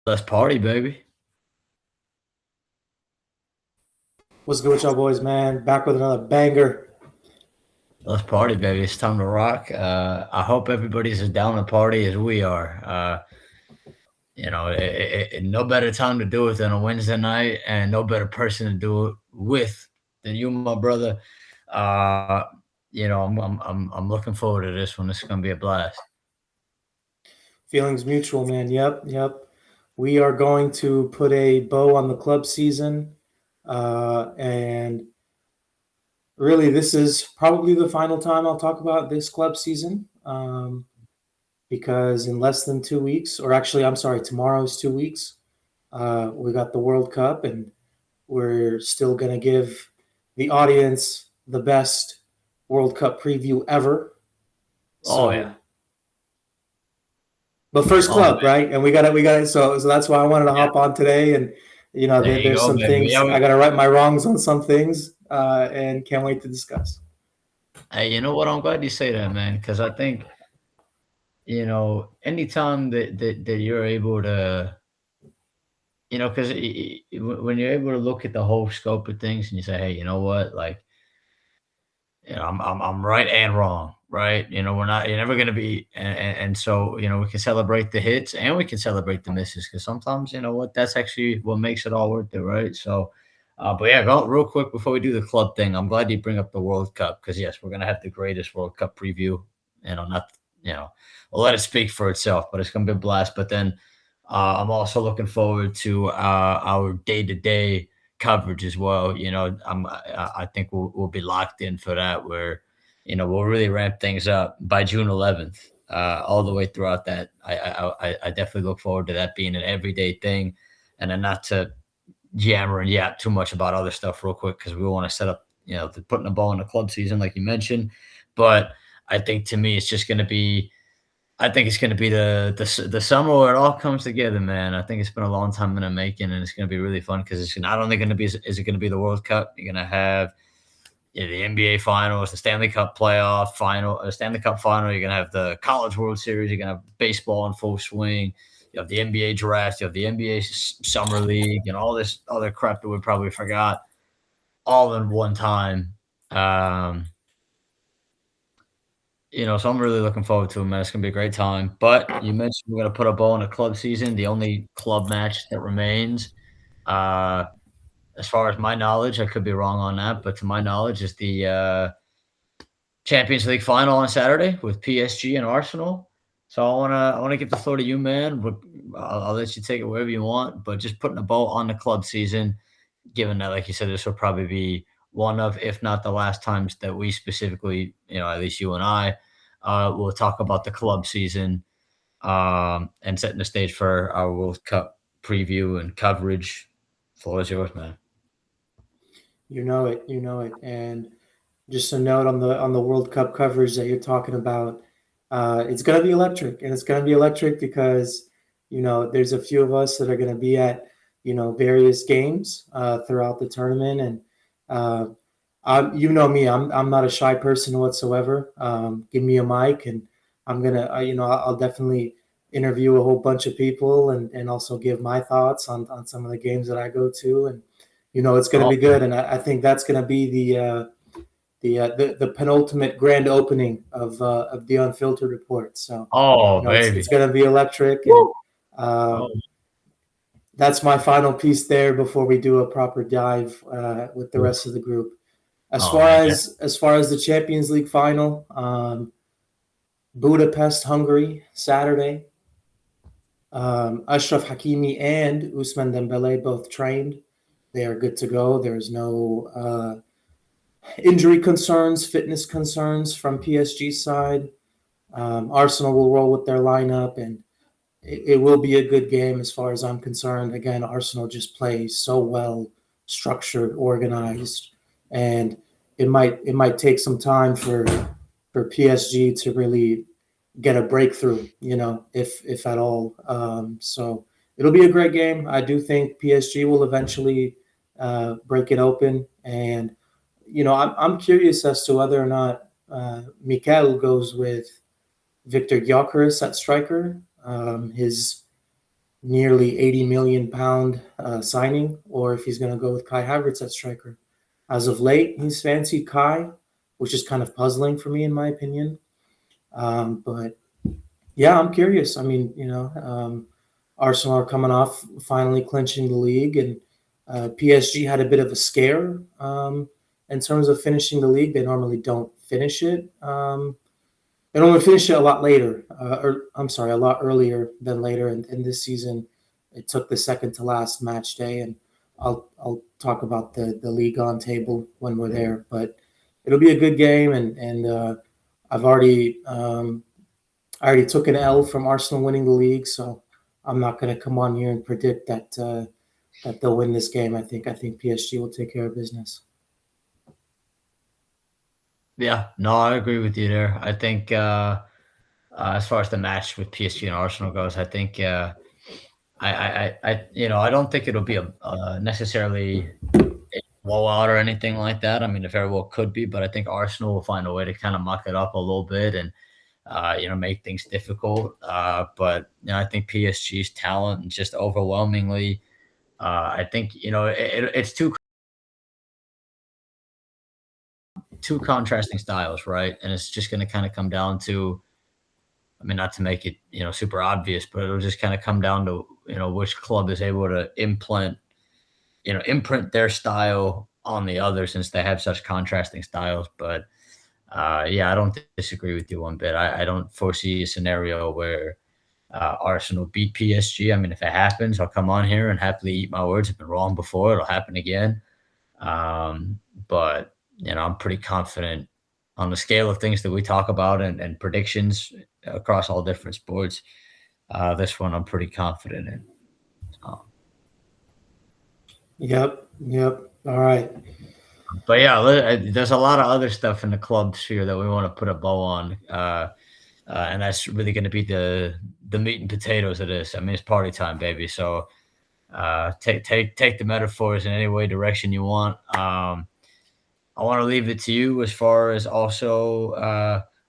Let's party, baby. What's good with y'all boys, man? Back with another banger. Let's party, baby. It's time to rock. I hope everybody's as down to party as we are. No better time to do it than a Wednesday night, and no better person to do it with than you, my brother. Uh, I'm looking forward to this one. This is gonna be a blast. Feelings mutual, man. Yep. We are going to put a bow on the club season. And really, this is probably the final time I'll talk about this club season. Because in less than 2 weeks, or actually, I'm sorry, tomorrow's 2 weeks, we got the World Cup, and we're still going to give the audience the best World Cup preview ever. Oh yeah. So but first Oh club, man. right? And we got it. So that's why I wanted to Yeah. hop on today. And There you there's go, some baby. things Yeah. I got to right my wrongs on some things, and can't wait to discuss. Hey, you know what? I'm glad you say that, man, because I think anytime that you're able to. Because when you're able to look at the whole scope of things and you say, "Hey, you know what? Like, I'm right and wrong, right? We're not. You're never gonna be." And so, we can celebrate the hits and we can celebrate the misses because sometimes, you know what? That's actually what makes it all worth it, right? So, but yeah, go real quick before we do the club thing. I'm glad you bring up the World Cup because yes, we're gonna have the greatest World Cup preview. Not you know, we'll let it speak for itself, but it's gonna be a blast. But then I'm also looking forward to our day to day coverage as well. I think we'll be locked in for that. Where we'll really ramp things up by June 11th, all the way throughout that. I definitely look forward to that being an everyday thing, and then not to yammer and yap too much about other stuff real quick because we want to set up putting a ball in the club season like you mentioned. But I think to me it's just going to be I think it's gonna be the summer where it all comes together, man. I think it's been a long time in the making, and it's gonna be really fun because it's not only gonna be is it gonna be the World Cup, you're gonna have the NBA Finals, the Stanley Cup playoff final, Stanley Cup final. You're gonna have the College World Series. You're gonna have baseball in full swing. You have the NBA draft. You have the NBA summer league, and all this other crap that we probably forgot all in one time. Um, so I'm really looking forward to it, man. It's gonna be a great time. But you mentioned we're gonna put a bow on a club season. The only club match that remains, uh, as far as my knowledge, I could be wrong on that, but to my knowledge, is the Champions League final on Saturday with PSG and Arsenal. So I wanna give the floor to you, man. I'll let you take it wherever you want, but just putting a bow on the club season, given that, like you said, this will probably be one of, if not the last times that we specifically, at least you and I, will talk about the club season and setting the stage for our World Cup preview and coverage. Floor is yours, man. You know it. And just a note on the World Cup coverage that you're talking about. It's gonna be electric, and it's gonna be electric because there's a few of us that are gonna be at various games throughout the tournament, and uh, you know me, I'm not a shy person whatsoever. Give me a mic, and I'm gonna I'll definitely interview a whole bunch of people, and also give my thoughts on some of the games that I go to, and it's gonna Oh, be good, and I think that's gonna be the penultimate grand opening of the Unfiltered Report. So, oh, it's baby. going to be electric, and Woo! uh, Oh, that's my final piece there before we do a proper dive with the oof. rest of the group. As Oh far man. as the Champions League final, Budapest, Hungary, Saturday. Ashraf Hakimi and Usman Dembele both trained. They are good to go. There's no injury concerns, fitness concerns from PSG side. Arsenal will roll with their lineup, and it will be a good game as far as I'm concerned. Again, Arsenal just plays so well, structured, organized, and it might take some time for PSG to really get a breakthrough, if at all. So it'll be a great game. I do think PSG will eventually break it open, and I'm curious as to whether or not Mikel goes with Victor Gyökeres at striker. His nearly 80 million pound signing, or if he's going to go with Kai Havertz at striker. As of late, he's fancied Kai, which is kind of puzzling for me, in my opinion. But yeah, I'm curious. I mean, Arsenal are coming off finally clinching the league, and PSG had a bit of a scare in terms of finishing the league. They normally don't finish it. They normally finish it a lot later, or I'm sorry, a lot earlier than later. And this season, it took the second to last match day, and I'll talk about the league on table when we're there. But it'll be a good game, and I've already I already took an L from Arsenal winning the league, so I'm not going to come on here and predict that they'll win this game. I think PSG will take care of business. Yeah, no, I agree with you there. I think as far as the match with PSG and Arsenal goes, I think I don't think it'll be a necessarily a blowout or anything like that. I mean, it very well could be, but I think Arsenal will find a way to kind of muck it up a little bit and make things difficult. But I think PSG's talent just overwhelmingly. I think it's two contrasting styles, right? And it's just going to kind of come down to, I mean, not to make it super obvious, but it'll just kind of come down to which club is able to imprint their style on the other, since they have such contrasting styles. But yeah, I don't disagree with you one bit. I don't foresee a scenario where Arsenal beat PSG. I mean, if it happens, I'll come on here and happily eat my words. I've been wrong before; it'll happen again. But I'm pretty confident on the scale of things that we talk about and predictions across all different sports. This one I'm pretty confident in. Um, Yep, yep. All right. but yeah, there's a lot of other stuff in the club sphere that we want to put a bow on, and that's really going to be the meat and potatoes of this. I mean, it's party time, baby. So take the metaphors in any way direction you want. I want to leave it to you as far as also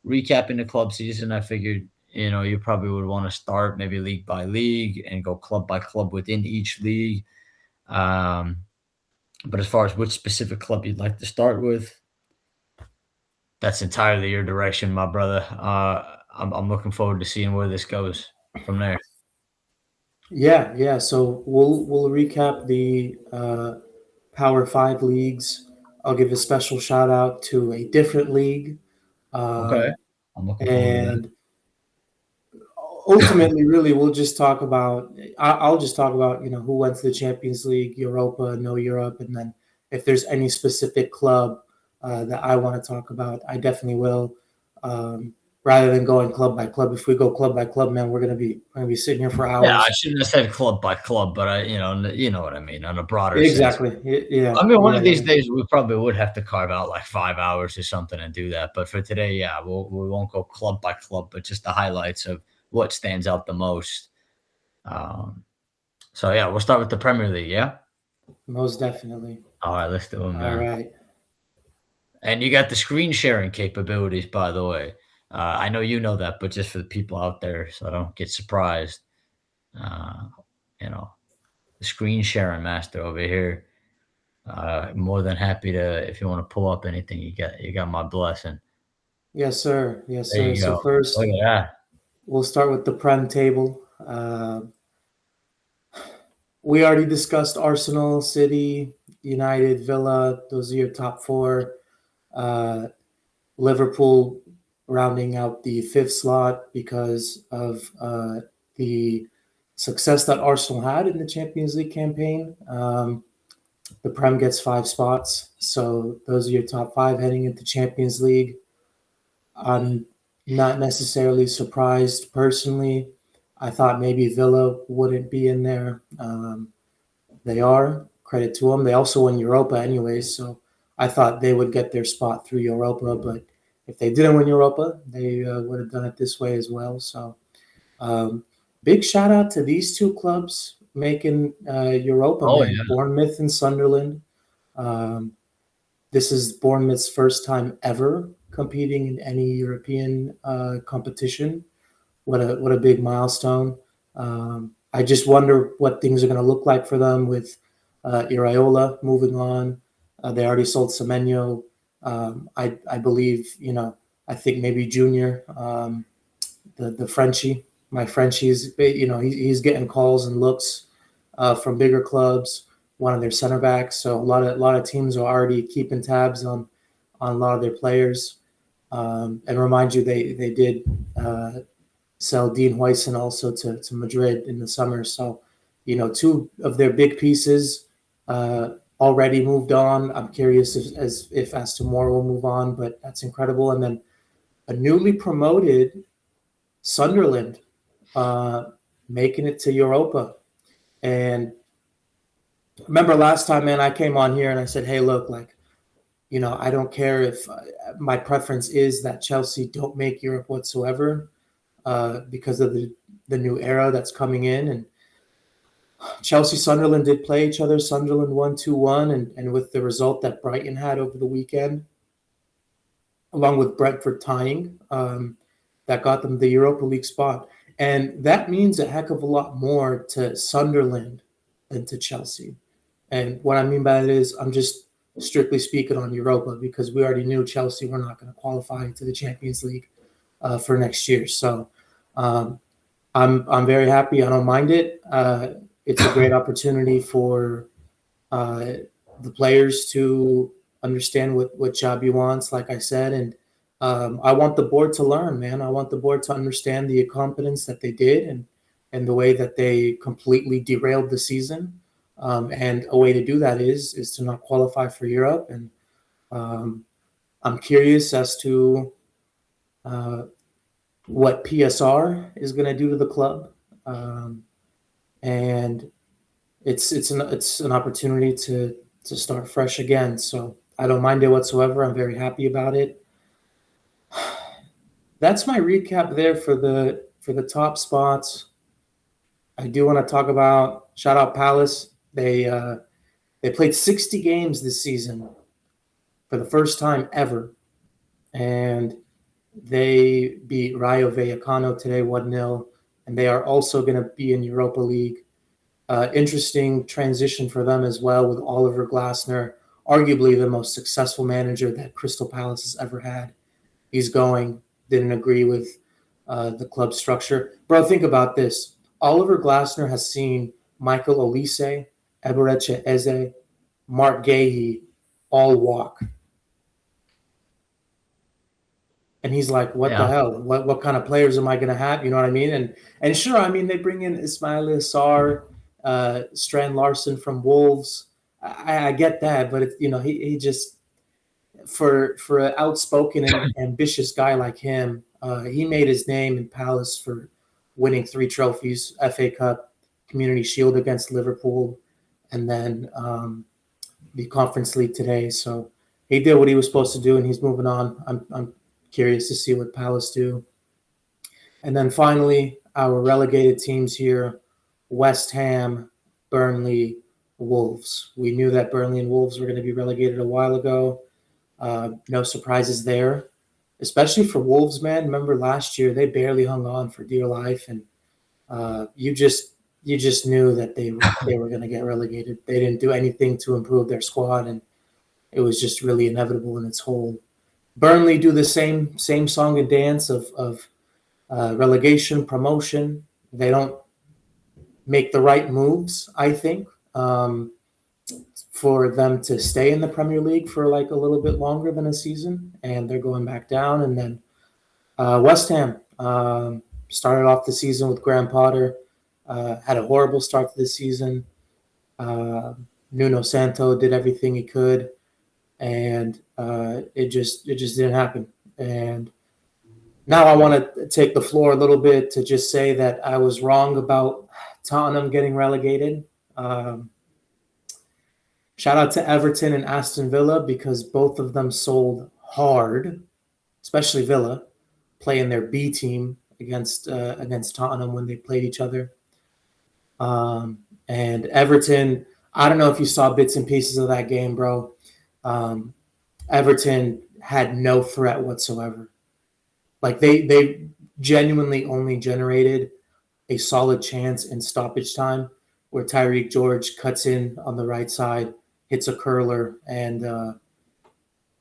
recapping the club season. I figured you probably would want to start maybe league by league and go club by club within each league. Um, but as far as which specific club you'd like to start with, that's entirely your direction, my brother. I'm looking forward to seeing where this goes from there. Yeah, yeah. So we'll recap the Power Five leagues. I'll give a special shout out to a different league, Okay, um, I'm looking forward to and ultimately, really, we'll just talk about. I'll just talk about who went to the Champions League, Europa, no Europe, and then if there's any specific club that I want to talk about, I definitely will. Um, Rather than going club by club, if we go club by club, man, we're gonna be sitting here for Yeah, I hours. shouldn't have said club by club, but you know what I mean on a broader sense. Exactly. Yeah. I mean, one Yeah. of these Yeah. days we probably would have to carve out like 5 hours or something and do that. But for today, yeah, we won't go club by club, but just the highlights of what stands out the most. Um, so yeah, we'll start with the Premier League. Yeah. Most definitely. All right, let's do it, All man. right. And you got the screen sharing capabilities, by the way. I know you know that, but just for the people out there, so I don't get surprised. Uh, you know, the screen sharing master over here. More than happy to if you want to pull up anything, you got my blessing. Yes, sir. Yes, There sir. you So go. Look first, at that. we'll start with the Prem table. We already discussed Arsenal, City, United, Villa. Those are your top four. Uh, Liverpool rounding out the fifth slot because of the success that Arsenal had in the Champions League campaign. The Prem gets 5 spots. So those are your top five heading into Champions League. I'm not necessarily surprised personally. I thought maybe Villa wouldn't be in there. They are. Credit to them. They also won Europa anyways, so I thought they would get their spot through Europa. But if they didn't win Europa, they would have done it this way as well. So um, big shout out to these two clubs making Europa, Oh man. yeah. Bournemouth and Sunderland. Um, this is Bournemouth's first time ever competing in any European competition. What a big milestone. I just wonder what things are going to look like for them with Iraola moving on. They already sold Semenyo. I believe, I think maybe Junior, the Frenchie, my Frenchie's, he's getting calls and looks from bigger clubs. One of their center backs. So a lot of teams are already keeping tabs on a lot of their players. And remind you, they did sell Dean Huijsen also to Madrid in the summer. So, two of their big pieces already moved on. I'm curious if as to more will move on, but that's incredible. And then a newly promoted Sunderland making it to Europa. And remember last time, man, I came on here and I said, hey, look, I don't care if my preference is that Chelsea don't make Europe whatsoever because of the new era that's coming in. And Chelsea Sunderland did play each other. Sunderland won 2-1, and with the result that Brighton had over the weekend, along with Brentford tying, that got them the Europa League spot. And that means a heck of a lot more to Sunderland than to Chelsea. And what I mean by that is I'm just strictly speaking on Europa, because we already knew Chelsea were not going to qualify to the Champions League for next year. So I'm very happy. I don't mind it. It's a great opportunity for the players to understand what Xabi wants, like I said. And I want the board to learn, man. I want the board to understand the incompetence that they did and the way that they completely derailed the season. And a way to do that is to not qualify for Europe. And I'm curious as to what PSR is going to do to the club. And it's an opportunity to start fresh again. So I don't mind it whatsoever. I'm very happy about it. That's my recap there for the top spots. I do want to talk about, shout out Palace. They played 60 games this season for the first time ever, and they beat Rayo Vallecano today 1-0, and they are also going to be in Europa League. Interesting transition for them as well with Oliver Glasner, arguably the most successful manager that Crystal Palace has ever had. He's going, didn't agree with the club structure. Bro, think about this. Oliver Glasner has seen Michael Olise, Eberechi Eze, Mark Gahey all walk. And he's like, what the hell? What kind of players am I going to have? You know what I mean? And sure, I mean, they bring in Ismail Sarr, Strand Larson from Wolves. I get that, but he just, for an outspoken and ambitious guy like him, he made his name in Palace for winning 3 trophies: FA Cup, Community Shield against Liverpool, and then the Conference League today. So he did what he was supposed to do, and he's moving on. I'm curious to see what Palace do. And then finally, our relegated teams here: West Ham, Burnley, Wolves. We knew that Burnley and Wolves were going to be relegated a while ago. No surprises there, especially for Wolves, man. Remember last year, they barely hung on for dear life, and you just knew that they were going to get relegated. They didn't do anything to improve their squad, and it was just really inevitable in its whole. Burnley do the same song and dance of relegation, promotion. They don't make the right moves, I think, for them to stay in the Premier League for like a little bit longer than a season, and they're going back down. And then West Ham started off the season with Graham Potter, had a horrible start to the season. Nuno Santo did everything he could, and it just didn't happen. And now I want to take the floor a little bit to just say that I was wrong about Tottenham getting relegated. Shout out to Everton and Aston Villa, because both of them sold hard, especially Villa, playing their B team against Tottenham when they played each other. And Everton, I don't know if you saw bits and pieces of that game, bro. Everton had no threat whatsoever. Like they genuinely only generated a solid chance in stoppage time where Tyreek George cuts in on the right side, hits a curler, and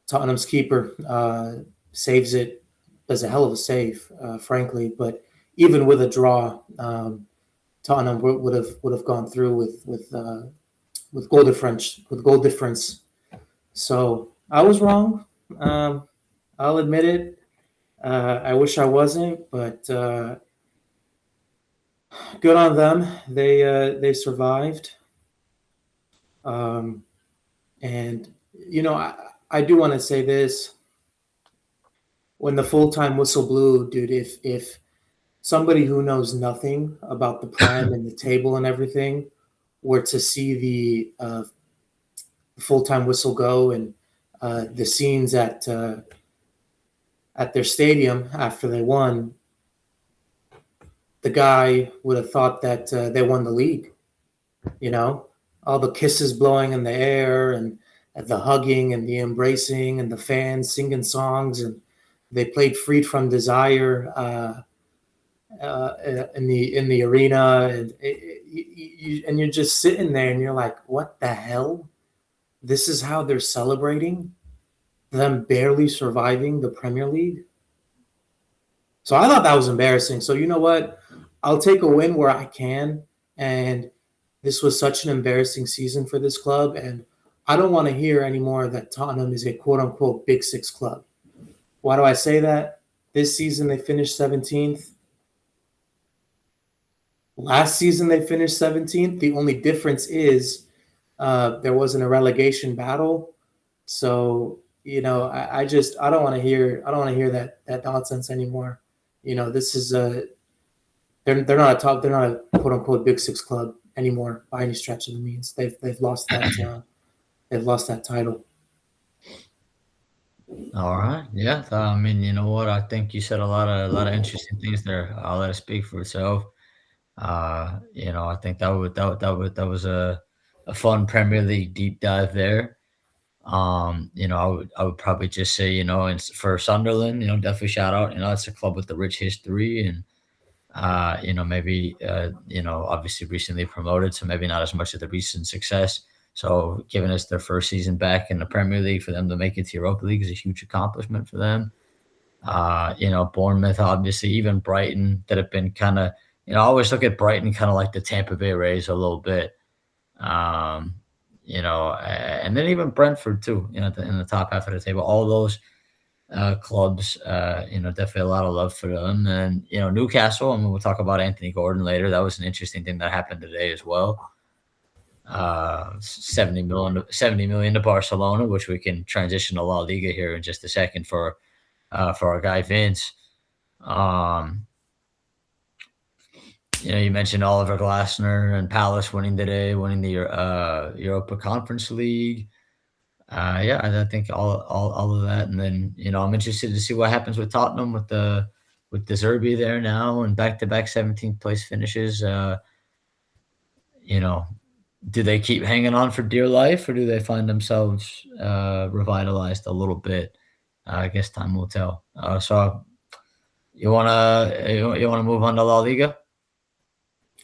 Tottenham's keeper saves it. Does a hell of a save, frankly. But even with a draw, Tottenham would have gone through with goal difference. So I was wrong. I'll admit it. I wish I wasn't, but good on them. They survived. Um, and I do want to say this: when the full time whistle blew, dude, if somebody who knows nothing about the Prem and the table and everything were to see the full time whistle go and the scenes at their stadium after they won, the guy would have thought that they won the league. You know, all the kisses blowing in the air and the hugging and the embracing and the fans singing songs, and they played "Freed from Desire" in the arena, and and you're just sitting there and you're like, what the hell? This is how they're celebrating them barely surviving the Premier League. So I thought that was embarrassing. So you know what? I'll take a win where I can. And this was such an embarrassing season for this club. And I don't want to hear anymore that Tottenham is a quote unquote Big Six club. Why do I say that? This season they finished 17th. Last season they finished 17th. The only difference is there wasn't a relegation battle. So, I don't want to hear that nonsense anymore. This is they're not a quote unquote Big Six club anymore by any stretch of the means. They've lost that title. All right. Yeah. I mean, you know what? I think you said a lot of interesting things there. I'll let it speak for itself. I think that was a fun Premier League deep dive there. I would probably just say, and for Sunderland, definitely shout out. It's a club with a rich history and maybe obviously recently promoted, so maybe not as much of the recent success. So giving us their first season back in the Premier League, for them to make it to Europa League is a huge accomplishment for them. Bournemouth, obviously, even Brighton, that have been kind of, I always look at Brighton kind of like the Tampa Bay Rays a little bit. And then even Brentford too, in the top half of the table. All those clubs, definitely a lot of love for them. And, Newcastle, I mean, we'll talk about Anthony Gordon later. That was an interesting thing that happened today as well. 70 million to Barcelona, which we can transition to La Liga here in just a second for our guy Vince. You mentioned Oliver Glasner and Palace winning today, winning the Europa Conference League. I think all of that, and then I'm interested to see what happens with Tottenham with the Zerbi there now and back-to-back 17th place finishes. Do they keep hanging on for dear life, or do they find themselves revitalized a little bit? I guess time will tell. So you wanna move on to La Liga?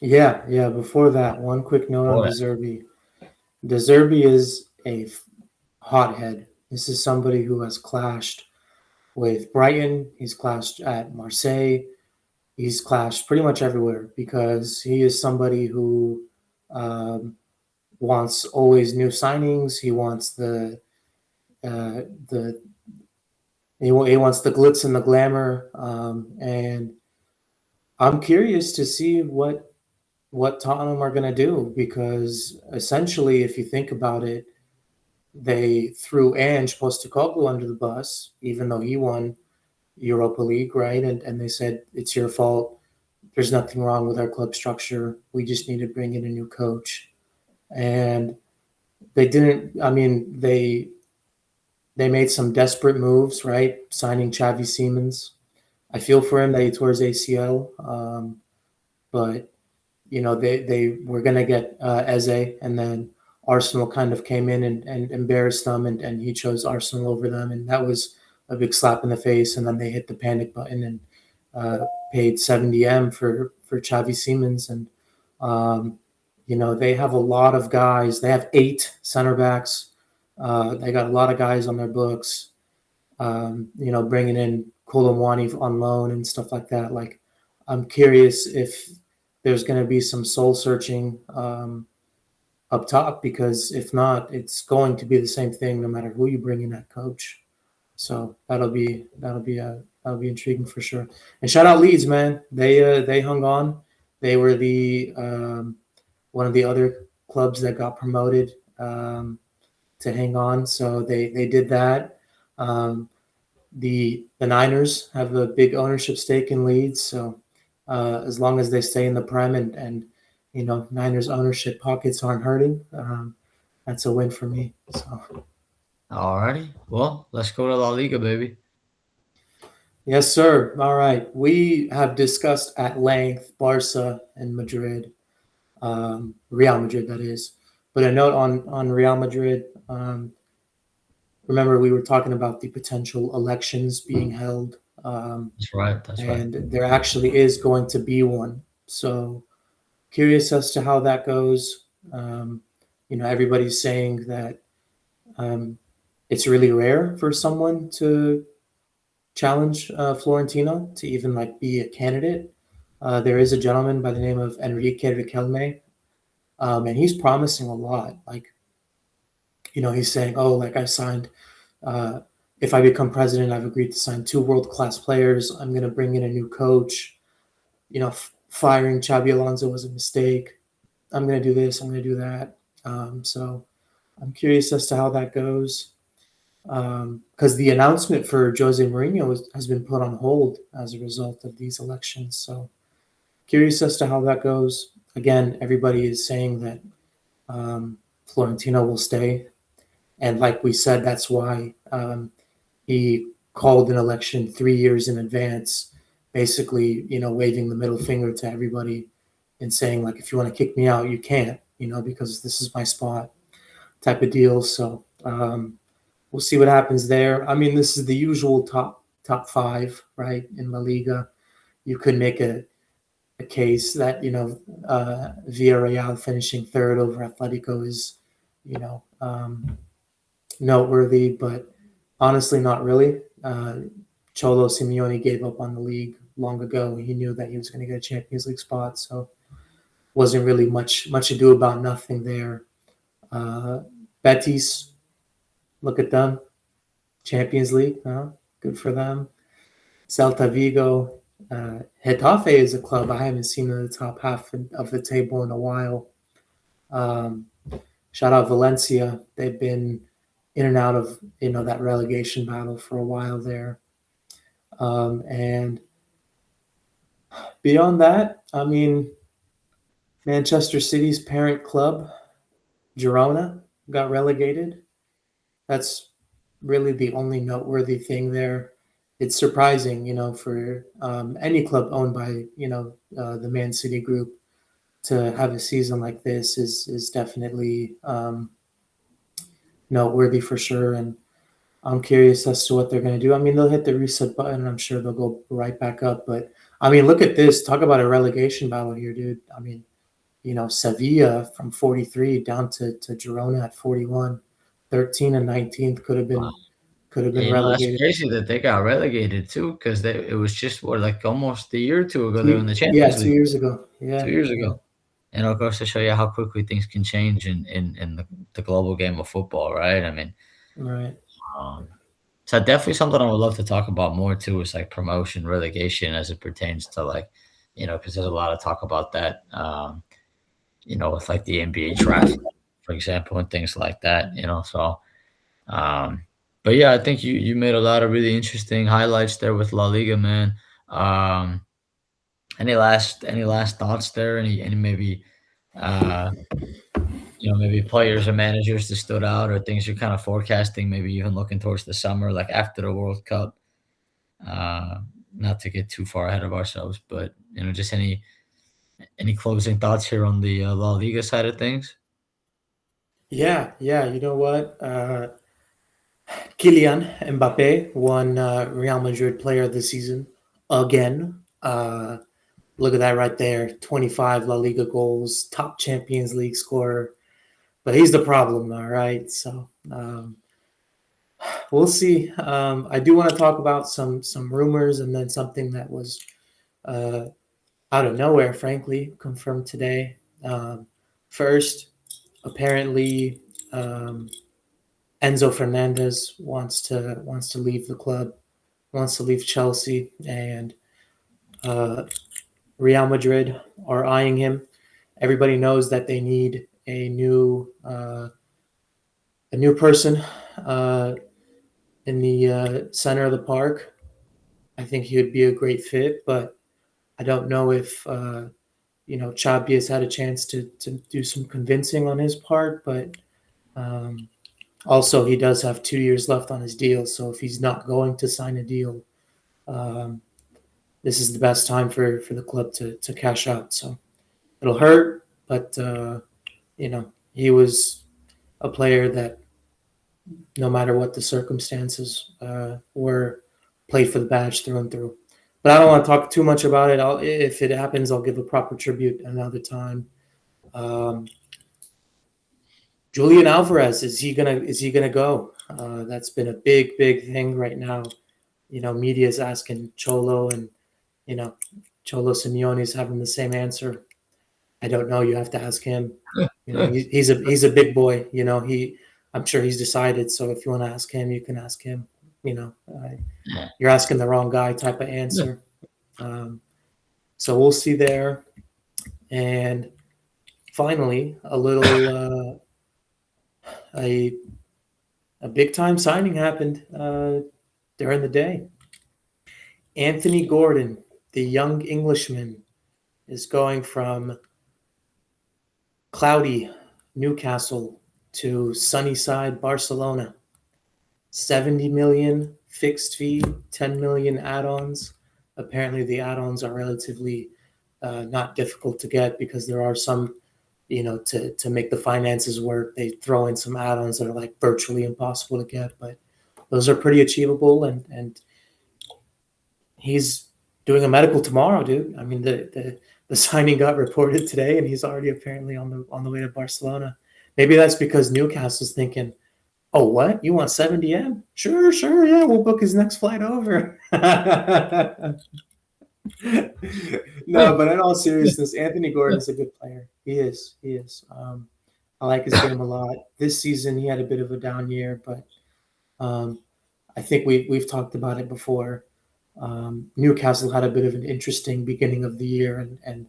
Yeah. Before that, one quick note on De Zerbi. De Zerbi is a hothead. This is somebody who has clashed with Brighton. He's clashed at Marseille. He's clashed pretty much everywhere because he is somebody who wants always new signings. He wants he wants the glitz and the glamour. And I'm curious to see what Tottenham are going to do, because essentially, if you think about it, they threw Ange Postecoglou under the bus, even though he won Europa League, right? And they said, it's your fault. There's nothing wrong with our club structure. We just need to bring in a new coach. And they didn't. I mean, they made some desperate moves, right? Signing Xavi Simons. I feel for him that he tore his ACL, but they were going to get Eze, and then Arsenal kind of came in and embarrassed them, and he chose Arsenal over them, and that was a big slap in the face. And then they hit the panic button and paid 70M for Xavi Simons, and they have a lot of guys. They have 8 center backs. They got a lot of guys on their books. Bringing in Kolomwani on loan and stuff like that. Like, I'm curious if there's going to be some soul searching up top, because if not, it's going to be the same thing no matter who you bring in that coach. So that'll be intriguing for sure. And shout out Leeds, man. They hung on. They were the one of the other clubs that got promoted to hang on. So they did that. The Niners have a big ownership stake in Leeds. So as long as they stay in the Prem and Niners ownership pockets aren't hurting, that's a win for me. So. Alrighty. Well, let's go to La Liga, baby. Yes, sir. All right. We have discussed at length Barca and Madrid, Real Madrid, that is. But a note on Real Madrid. Remember, we were talking about the potential elections being held. That's right. That's right. And there actually is going to be one. So curious as to how that goes. Everybody's saying that it's really rare for someone to challenge Florentino to even be a candidate. There is a gentleman by the name of Enrique Riquelme, and he's promising a lot. He's saying, I signed, if I become president, I've agreed to sign 2 world-class players. I'm going to bring in a new coach. Firing Xabi Alonso was a mistake. I'm going to do this. I'm going to do that. So I'm curious as to how that goes. Because the announcement for Jose Mourinho has been put on hold as a result of these elections. So curious as to how that goes. Again, everybody is saying that Florentino will stay. And like we said, that's why he called an election 3 years in advance, basically, waving the middle finger to everybody and saying, if you want to kick me out, you can't, because this is my spot type of deal. So we'll see what happens there. I mean, this is the usual top 5, right, in La Liga. You could make a case that, Villarreal finishing 3rd over Atletico is, noteworthy, but honestly, not really. Cholo Simeone gave up on the league long ago. He knew that he was going to get a Champions League spot, so wasn't really much ado about nothing there. Betis, look at them. Champions League, huh? Good for them. Celta Vigo. Getafe is a club I haven't seen in the top half of the table in a while. Shout out Valencia. They've been in and out of that relegation battle for a while there. And beyond that, I mean, Manchester City's parent club, Girona, got relegated. That's really the only noteworthy thing there. It's surprising, for any club owned by, the Man City group to have a season like this is definitely noteworthy for sure. And I'm curious as to what they're going to do. I mean, they'll hit the reset button, and I'm sure they'll go right back up. But, I mean, look at this. Talk about a relegation battle here, dude. I mean, Sevilla from 43 down to Girona at 41. 13 and 19th could have been relegated. That's crazy that they got relegated too, because it was just almost a year or 2 ago they were in the Champions League. 2 years ago. Yeah, 2 years ago. And of course, to show you how quickly things can change in the global game of football, right? I mean, right. So definitely something I would love to talk about more too is promotion, relegation as it pertains to because there's a lot of talk about that, with the NBA draft, for example, and things like that, so. But yeah, I think you made a lot of really interesting highlights there with La Liga, man. Any last thoughts there? Any maybe maybe players or managers that stood out, or things you're kind of forecasting, maybe even looking towards the summer, after the World Cup. Not to get too far ahead of ourselves, but just any closing thoughts here on the La Liga side of things? Yeah. You know what? Kylian Mbappe won Real Madrid Player of the Season again. Uh, Look at that right there, 25 La Liga goals, top Champions League scorer. But he's the problem, all right? So we'll see. I do want to talk about some rumors and then something that was uh, out of nowhere, frankly, confirmed today. First, apparently, um, Enzo Fernandez wants to leave the club, wants to leave Chelsea, and uh, Real Madrid are eyeing him. Everybody knows that they need a new person uh, in the center of the park. I think he would be a great fit, but I don't know if Xabi has had a chance to do some convincing on his part. But um, also, he does have 2 years left on his deal, so if he's not going to sign a deal, um, this is the best time for the club to cash out. So it'll hurt, but he was a player that no matter what the circumstances were, played for the badge through and through. But I don't want to talk too much about it. If it happens, I'll give a proper tribute another time. Um, Julian Alvarez, is he gonna go? That's been a big thing right now. Media is asking Cholo, and you know Cholo Simeone is having the same answer. I don't know. You have to ask him. He's a big boy. I'm sure he's decided. So if you want to ask him, you can ask him. You're asking the wrong guy type of answer. So we'll see there. And finally, a big time signing happened during the day. Anthony Gordon, the young Englishman, is going from cloudy Newcastle to Sunnyside Barcelona. 70 million fixed fee, 10 million add-ons. Apparently the add-ons are relatively not difficult to get because there are some, to make the finances work, they throw in some add-ons that are like virtually impossible to get, but those are pretty achievable. And he's doing a medical tomorrow, dude. I mean, the signing got reported today, and he's already apparently on the way to Barcelona. Maybe that's because Newcastle's thinking, "Oh, what? You want 70 M? Sure, yeah, we'll book his next flight over." No, but in all seriousness, Anthony Gordon is a good player. He is. I like his game a lot. This season, he had a bit of a down year, but I think we've talked about it before. Newcastle had a bit of an interesting beginning of the year, and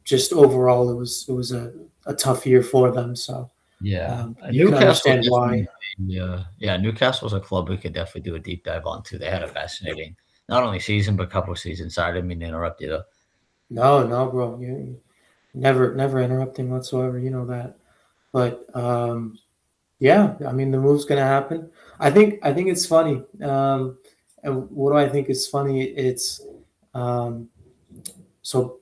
just overall, it was a tough year for them. So you can Newcastle understand why. Newcastle's a club we could definitely do a deep dive on too. They had a fascinating not only season but couple of seasons. Sorry, I didn't mean to interrupt you though. No, bro. You never interrupting whatsoever. You know that. But yeah, I mean the move's gonna happen. I think it's funny. And what do I think is funny? Um, so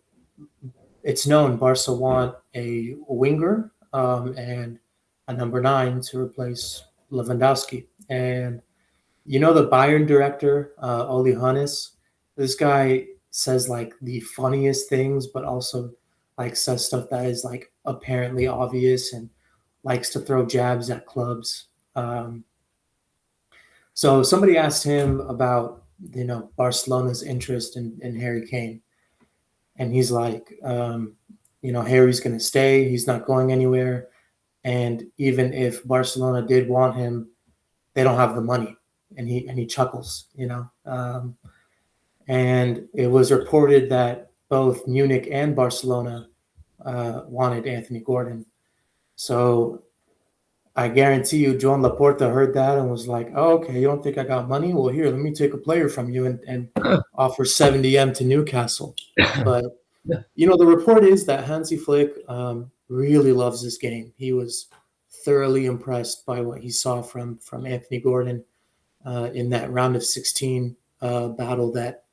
it's known Barca want a winger and a number 9 to replace Lewandowski. And the Bayern director, Oli Hoeneß, this guy says like the funniest things, but also like says stuff that is like apparently obvious and likes to throw jabs at clubs. So somebody asked him about Barcelona's interest in Harry Kane, and he's like, Harry's going to stay. He's not going anywhere. And even if Barcelona did want him, they don't have the money. And he chuckles. And it was reported that both Munich and Barcelona wanted Anthony Gordon. So I guarantee you, Joan Laporta heard that and was like, "Oh, okay, you don't think I got money? Well, here, let me take a player from you and offer 70 M to Newcastle." But the report is that Hansi Flick really loves this game. He was thoroughly impressed by what he saw from Anthony Gordon in that round of 16 battle that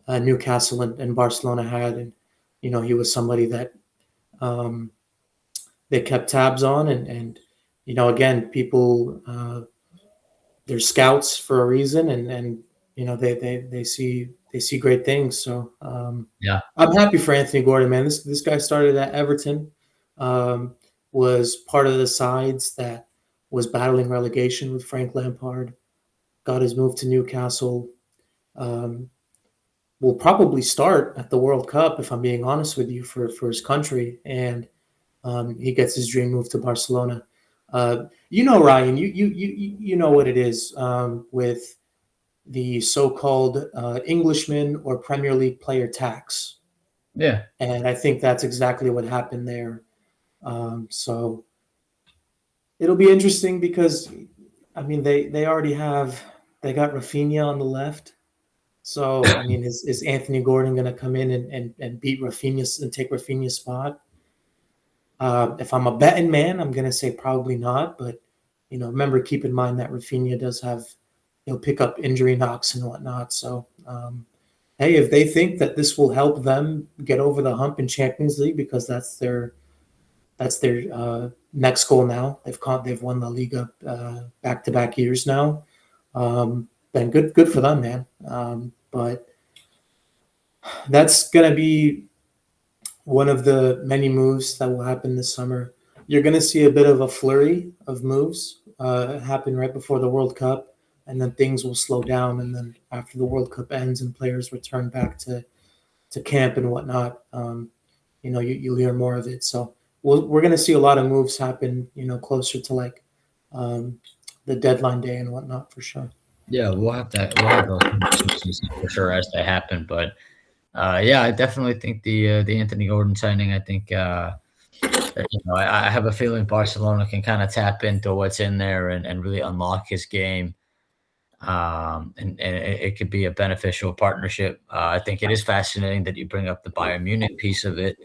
Newcastle and Barcelona had, and he was somebody that they kept tabs on, and again, people they're scouts for a reason, and they see great things. So Yeah. I'm happy for Anthony Gordon, man. This guy started at Everton, um, was part of the sides that was battling relegation with Frank Lampard. Got his move to Newcastle. Um, will probably start at the World Cup, if I'm being honest with you, for his country, and he gets his dream move to Barcelona. Ryan, you know what it is with the so-called Englishman or Premier League player tax, Yeah. and I think that's exactly what happened there. So it'll be interesting because, I mean, they already they got Rafinha on the left. So I mean, is Anthony Gordon going to come in and beat Rafinha and take Rafinha's spot? If I'm a betting man, I'm going to say probably not. But remember, keep in mind that Rafinha does have he'll pick up injury knocks and whatnot. So hey, if they think that this will help them get over the hump in Champions League, because that's their next goal now. They've won La Liga back-to-back years now. Then good for them, man. But that's gonna be one of the many moves that will happen this summer. You're gonna see a bit of a flurry of moves happen right before the World Cup, and then things will slow down. And then after the World Cup ends and players return back to camp and whatnot, you'll hear more of it. So we're going to see a lot of moves happen, closer to like the deadline day and whatnot, for sure. Yeah, we'll have those conversations for sure as they happen. But yeah, I definitely think the Anthony Gordon signing. I think I have a feeling Barcelona can kind of tap into what's in there and really unlock his game. And it could be a beneficial partnership. I think it is fascinating that you bring up the Bayern Munich piece of it,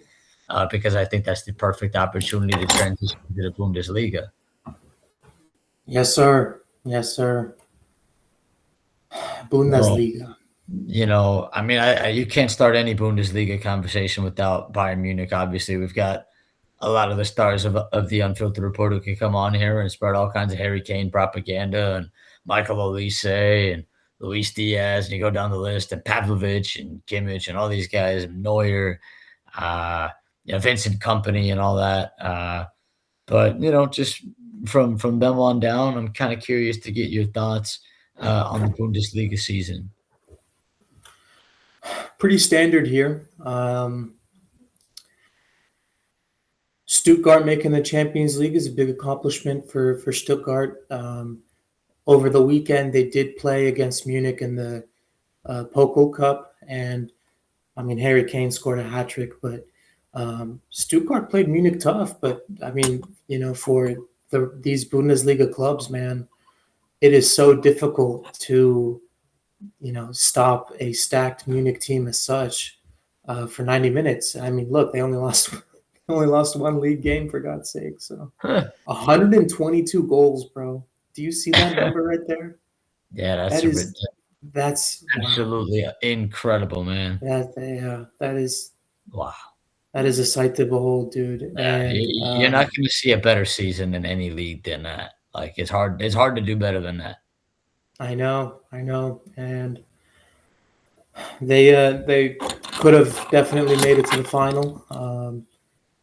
because I think that's the perfect opportunity to transition to the Bundesliga. Yes, sir. Yes, sir. Well, Bundesliga. I mean, you can't start any Bundesliga conversation without Bayern Munich. Obviously, we've got a lot of the stars of the Unfiltered Report who can come on here and spread all kinds of Harry Kane propaganda, and Michael Olise and Luis Diaz, and you go down the list, and Pavlovich and Kimmich and all these guys, and Neuer, uh, Vincent Company and all that. But just from them on down, I'm kind of curious to get your thoughts on the Bundesliga season. Pretty standard here. Stuttgart making the Champions League is a big accomplishment for Stuttgart. Over the weekend, they did play against Munich in the Pokal Cup, and I mean, Harry Kane scored a hat trick, but Stuttgart played Munich tough. But I mean, for these Bundesliga clubs, man, it is so difficult to stop a stacked Munich team as such for 90 minutes. I mean, look, they only lost one league game, for God's sake. So 122 goals, bro. Do you see that number right there? Yeah, That's absolutely incredible, man. That is Wow. That is a sight to behold, dude. And You're not going to see a better season in any league than that. Like, it's hard to do better than that. I know, and they could have definitely made it to the final.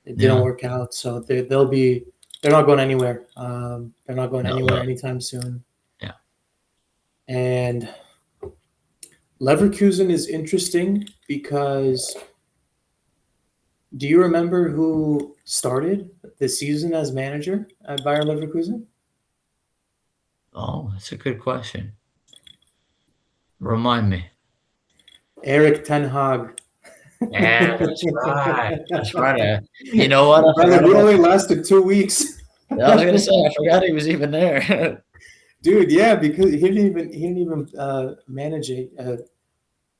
It didn't work out, so they're not going anywhere. They're not going anywhere anytime soon. Yeah. And Leverkusen is interesting because, do you remember who started the season as manager at Bayer Leverkusen? Oh, that's a good question. Remind me. Erik ten Hag. Yeah, that's right. That's right. You know what? Brother, he only lasted 2 weeks. I was gonna say, I forgot he was even there. Dude, yeah, because he didn't even manage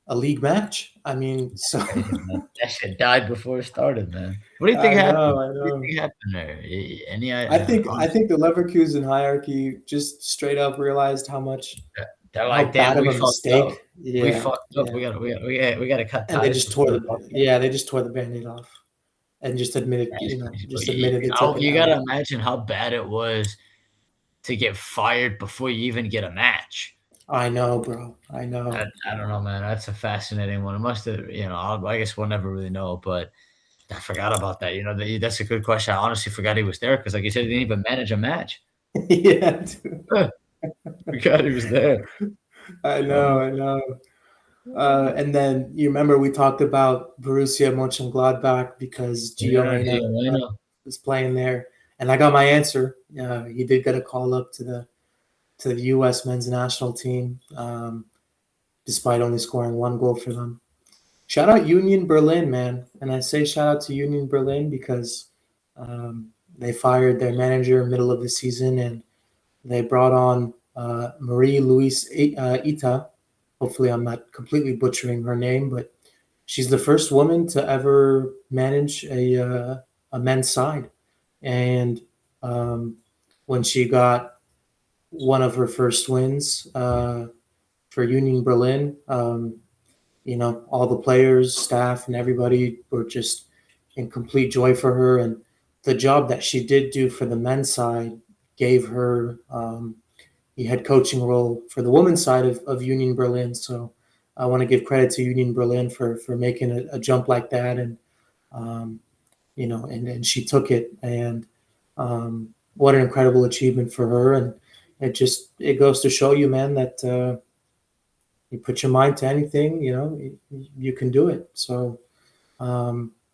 a league match. I mean, so that shit died before it started, man. What do you think happened? I know. What do you think happened there? Any I think the Leverkusen hierarchy just straight up realized how they're like, bad damn, of a mistake. Yeah, we fucked up. Yeah. We gotta cut ties. And they just tore the Band-Aid off and just admitted, admitted it. You gotta imagine how bad it was to get fired before you even get a match. I know, bro. I I, know. I don't know, man. That's a fascinating one. It must have, I guess we'll never really know, but I forgot about that. That's a good question. I honestly forgot he was there because, like you said, he didn't even manage a match. Yeah, dude. Huh, forgot he was there. I know, Um, I know. And then you remember we talked about Borussia Mönchengladbach because Gio yeah, Reyna Gio. was playing there, and I got my answer. He did get a call up to the U.S. men's national team, despite only scoring one goal for them. Shout out Union Berlin, man, and I say shout out to Union Berlin because they fired their manager middle of the season, and they brought on Marie Louise Ita. Hopefully, I'm not completely butchering her name, but she's the first woman to ever manage a men's side. And um, when she got one of her first wins for Union Berlin, all the players, staff, and everybody were just in complete joy for her. And the job that she did do for the men's side gave her the head coaching role for the women's side of Union Berlin. So I want to give credit to Union Berlin for making a jump like that, and um, and she took it, and what an incredible achievement for her. And it goes to show you, man, that you put your mind to anything, you can do it. So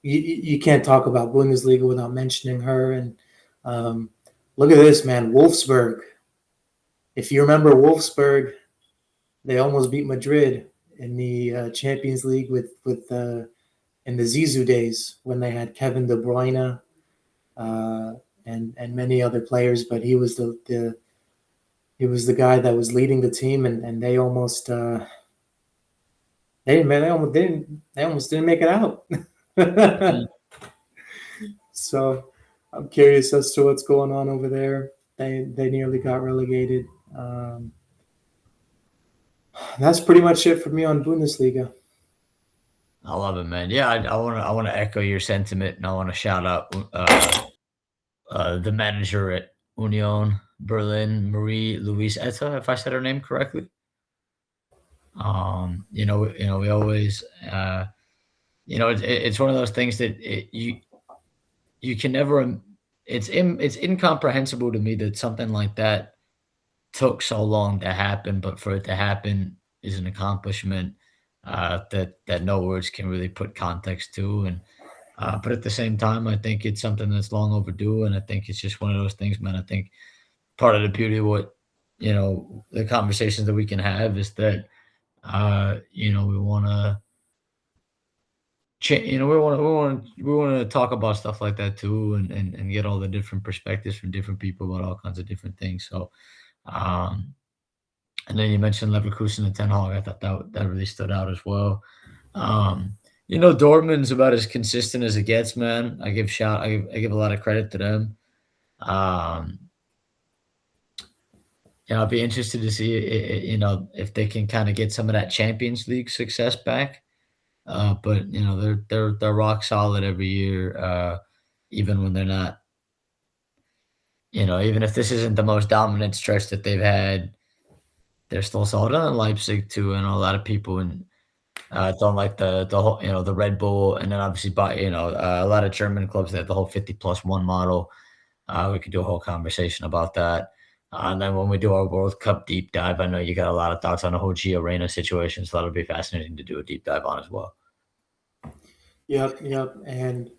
you can't talk about Bundesliga without mentioning her. And um, look at this, man, Wolfsburg. If you remember Wolfsburg, they almost beat Madrid in the Champions League with in the Zizou days when they had Kevin De Bruyne uh, and many other players. But he was the guy that was leading the team, and they almost they almost didn't make it out. So I'm curious as to what's going on over there. They nearly got relegated. Um, that's pretty much it for me on Bundesliga. I love it, man. Yeah, I want to echo your sentiment, and I want to shout out the manager at Union Berlin, Marie Louise Etta, if I said her name correctly. We always, it's one of those things that you can never. It's incomprehensible to me that something like that took so long to happen, but for it to happen is an accomplishment that no words can really put context to. And but at the same time, I think it's something that's long overdue, and I think it's just one of those things, man. I think part of the beauty of what the conversations that we can have is that we want to we want to talk about stuff like that too, and get all the different perspectives from different people about all kinds of different things. So um and then you mentioned Leverkusen and Ten Hag. I thought that really stood out as well. Um, Dortmund's about as consistent as it gets, man. I give a lot of credit to them. Um, I'll be interested to see, if they can kind of get some of that Champions League success back. But they're rock solid every year, even when they're not. Even if this isn't the most dominant stretch that they've had, they're still solid. And Leipzig too, and a lot of people don't like the whole, the Red Bull, and then obviously by a lot of German clubs that have the whole 50+1 model. We could do a whole conversation about that. And then when we do our World Cup deep dive, I know you got a lot of thoughts on the whole Gio Reyna situation, so that'll be fascinating to do a deep dive on as well. Yep, yep. And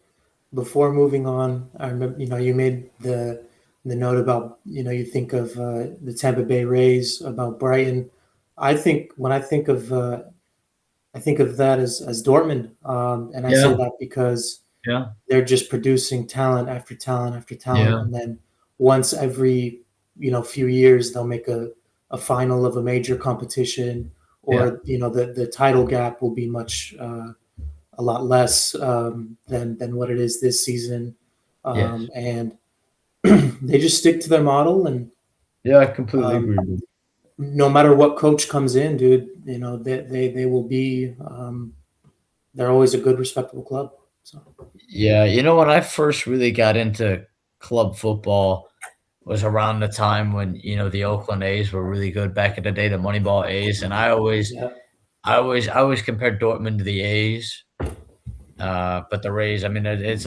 before moving on, I remember you made the note about you think of the Tampa Bay Rays, about Brighton. I think when I think of that as Dortmund, and I say Yeah, that because yeah, they're just producing talent after talent after talent, yeah, and then once every few years they'll make a final of a major competition, yeah, or the title gap will be much a lot less than what it is this season, yes. and they just stick to their model, and Yeah, I completely um, agree with you. no matter what coach comes in, dude, they will be they're always a good respectable club. So Yeah, when I first really got into club football was around the time when, the Oakland A's were really good back in the day, the Moneyball A's, and Yeah. I always compared Dortmund to the A's, but the Rays, I mean, it's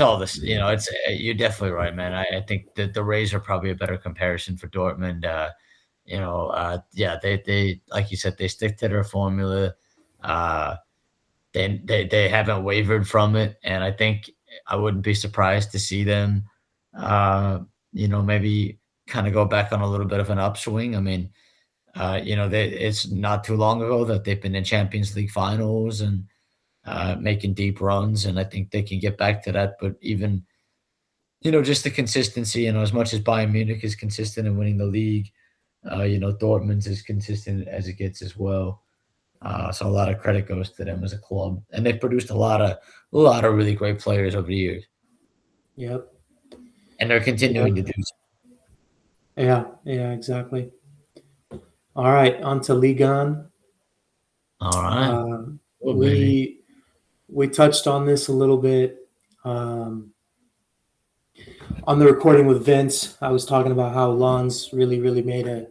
all this, it's you're definitely right, man. I think that the Rays are probably a better comparison for Dortmund. Yeah, they like you said, they stick to their formula. Uh, they haven't wavered from it, and I think I wouldn't be surprised to see them, uh, maybe kind of go back on a little bit of an upswing. I mean, it's not too long ago that they've been in Champions League finals and making deep runs, and I think they can get back to that. But even just the consistency, as much as Bayern Munich is consistent in winning the league, Dortmund's as consistent as it gets as well. So a lot of credit goes to them as a club, and they've produced a lot of really great players over the years, Yep. and they're continuing to Yep. do so. Yeah. Yeah. Exactly. All right. On to Ligue 1. All right, Um, cool, baby. we we touched on this a little bit um, on the recording with Vince. I was talking about how Lens really made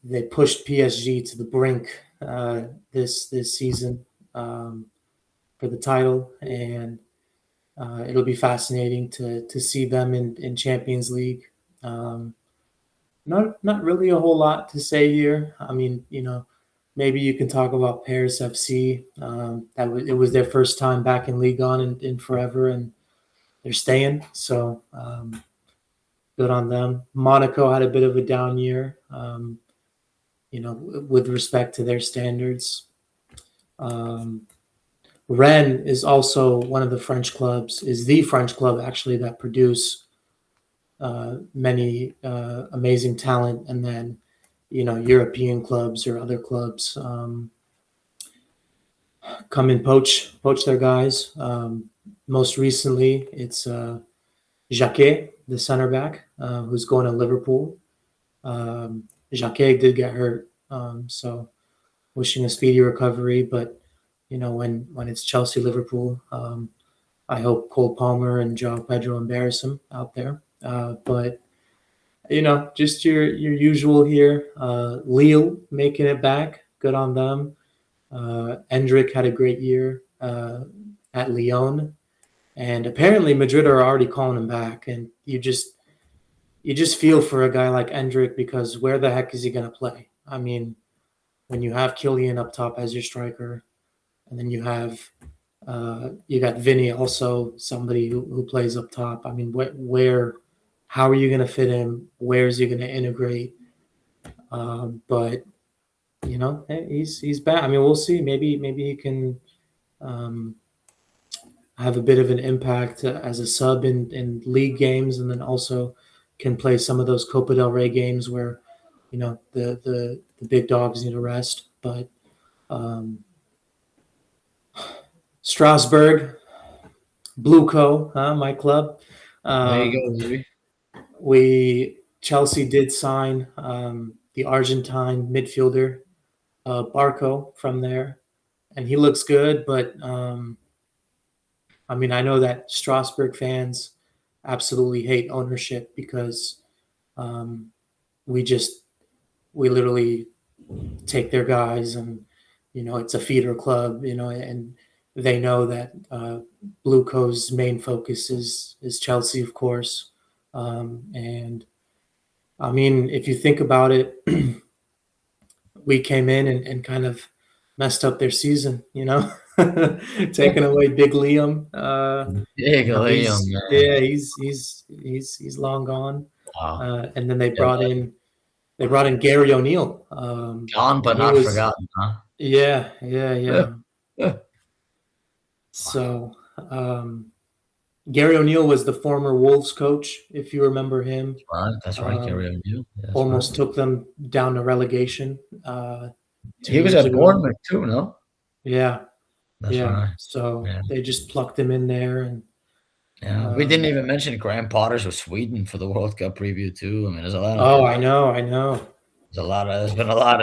they pushed PSG to the brink this season for the title, and it'll be fascinating to see them in Champions League. Um, not really a whole lot to say here. I mean, maybe you can talk about Paris FC. It was their first time back in Ligue 1 in forever, and they're staying. So good on them. Monaco had a bit of a down year, with respect to their standards. Um, Rennes is also one of the French clubs, is the French club actually that produce many amazing talent, and then European clubs or other clubs come and poach their guys. Most recently, it's Jacquet, the center back, who's going to Liverpool. Jacquet did get hurt, so wishing a speedy recovery. But when it's Chelsea, Liverpool, I hope Cole Palmer and Joao Pedro embarrass him out there. But just your usual here. Lille making it back, good on them. Endrick had a great year at Lyon, and apparently Madrid are already calling him back. And you just feel for a guy like Endrick, because where the heck is he going to play? I mean, when you have Kylian up top as your striker, and then you got Vinny, also somebody who plays up top. I mean, how are you going to fit him? Where is he going to integrate? But hey, he's back. I mean, we'll see. Maybe he can have a bit of an impact as a sub in league games, and then also can play some of those Copa del Rey games where the big dogs need a rest. But Strasbourg, Blue Co, my club. There you Um, go, baby. Chelsea did sign the Argentine midfielder Barco from there, and he looks good. But I mean, I know that Strasbourg fans absolutely hate ownership, because um, we literally take their guys, and it's a feeder club, and they know that Blue Co's main focus is Chelsea, of course. And I mean, if you think about it, we came in and kind of messed up their season, taking away Big Liam. Yeah, go, He's man. yeah, he's long gone. Wow. And then they Yeah, brought in Gary O'Neill. gone but He not was forgotten, huh? Yeah, yeah. yeah. Wow. So Gary O'Neill was the former Wolves coach, if you remember him. Right, that's right, Um, Gary O'Neill. Yeah, that's right. Almost took them down to relegation two He was years at ago. Bournemouth too, no? Yeah, That's yeah. right. So Yeah, they just plucked him in there, and yeah. We didn't um, even mention Graham Potters with Sweden for the World Cup preview too. I mean, oh, I know. there's been a lot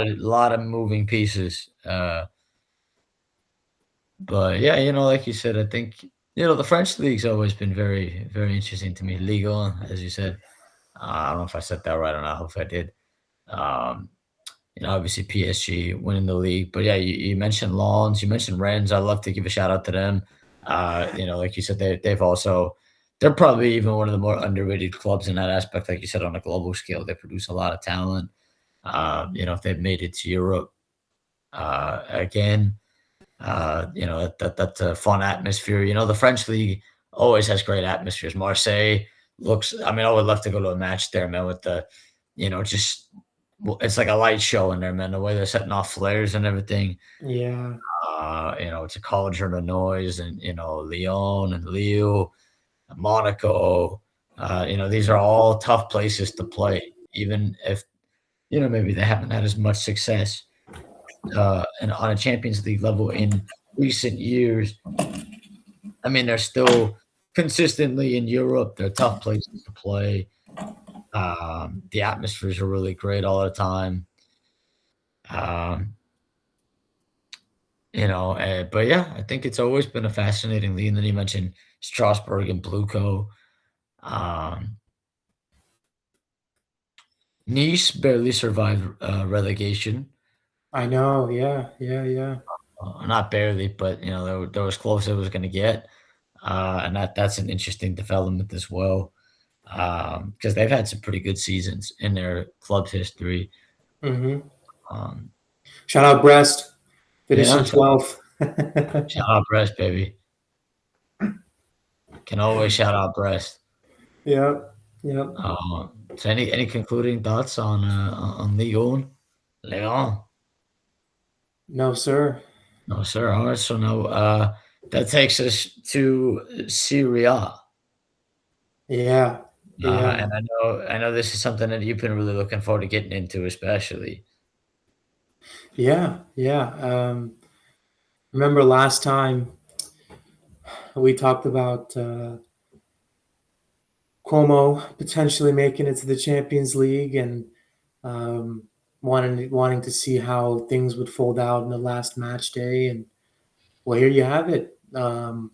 of moving pieces. But yeah, like you said, I think, The French league's always been very, very interesting to me. Ligue 1, as you said. I don't know if I said that right or not. I hope I did. Um, obviously PSG winning the league, but yeah, you mentioned Lens, you mentioned Rennes. I love to give a shout out to them. Like you said, they've also they're probably even one of the more underrated clubs in that aspect. Like you said, on a global scale, they produce a lot of talent. If they've made it to Europe again, that's a fun atmosphere. The French league always has great atmospheres. Marseille looks. I mean, I would love to go to a match there, man. With just it's like a light show in there, man. The way they're setting off flares and everything. Yeah, It's a cauldron of noise, and Lyon and Lille, Monaco. These are all tough places to play, even if maybe they haven't had as much success and on a Champions League level in recent years. I mean, they're still consistently in Europe. They're tough places to play. The atmospheres are really great all the time. Um, but yeah, I think it's always been a fascinating league. And then you mentioned Strasbourg and Blueco. Um, Nice barely survived relegation. I know. Yeah, yeah, yeah. Not barely, but they were as close as it was going to get. And that's an interesting development as well, because they've had some pretty good seasons in their club's history. Hmm. Um, Shout out Brest, yeah, finishing 12th. shout out Brest, baby. Can always shout out Brest. Yep, yep. So any concluding thoughts on Lyon? Leon? No, sir. No, sir. All right. So now that takes us to Syria. Yeah, yeah, And I know this is something that you've been really looking forward to getting into, especially. yeah, yeah. Remember last time we talked about Cuomo potentially making it to the Champions League and um, wanting to see how things would fold out in the last match day. And well, here you have it. Cuomo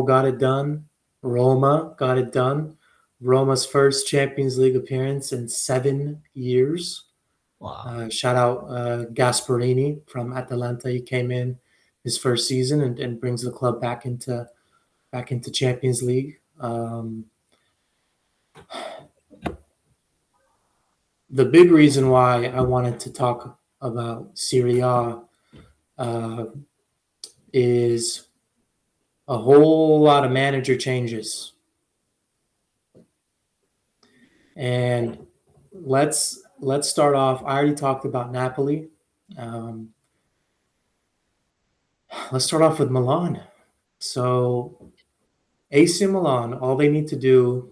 got it done. Roma got it done. Roma's first Champions League appearance in 7 years. Wow. Shout out Gasparini from Atalanta. He came in his first season and brings the club back into Champions League. The big reason why I wanted to talk about Serie A uh, is a whole lot of manager changes, and let's start off. I already talked about Napoli. Um, let's start off with Milan. So AC Milan, all they need to do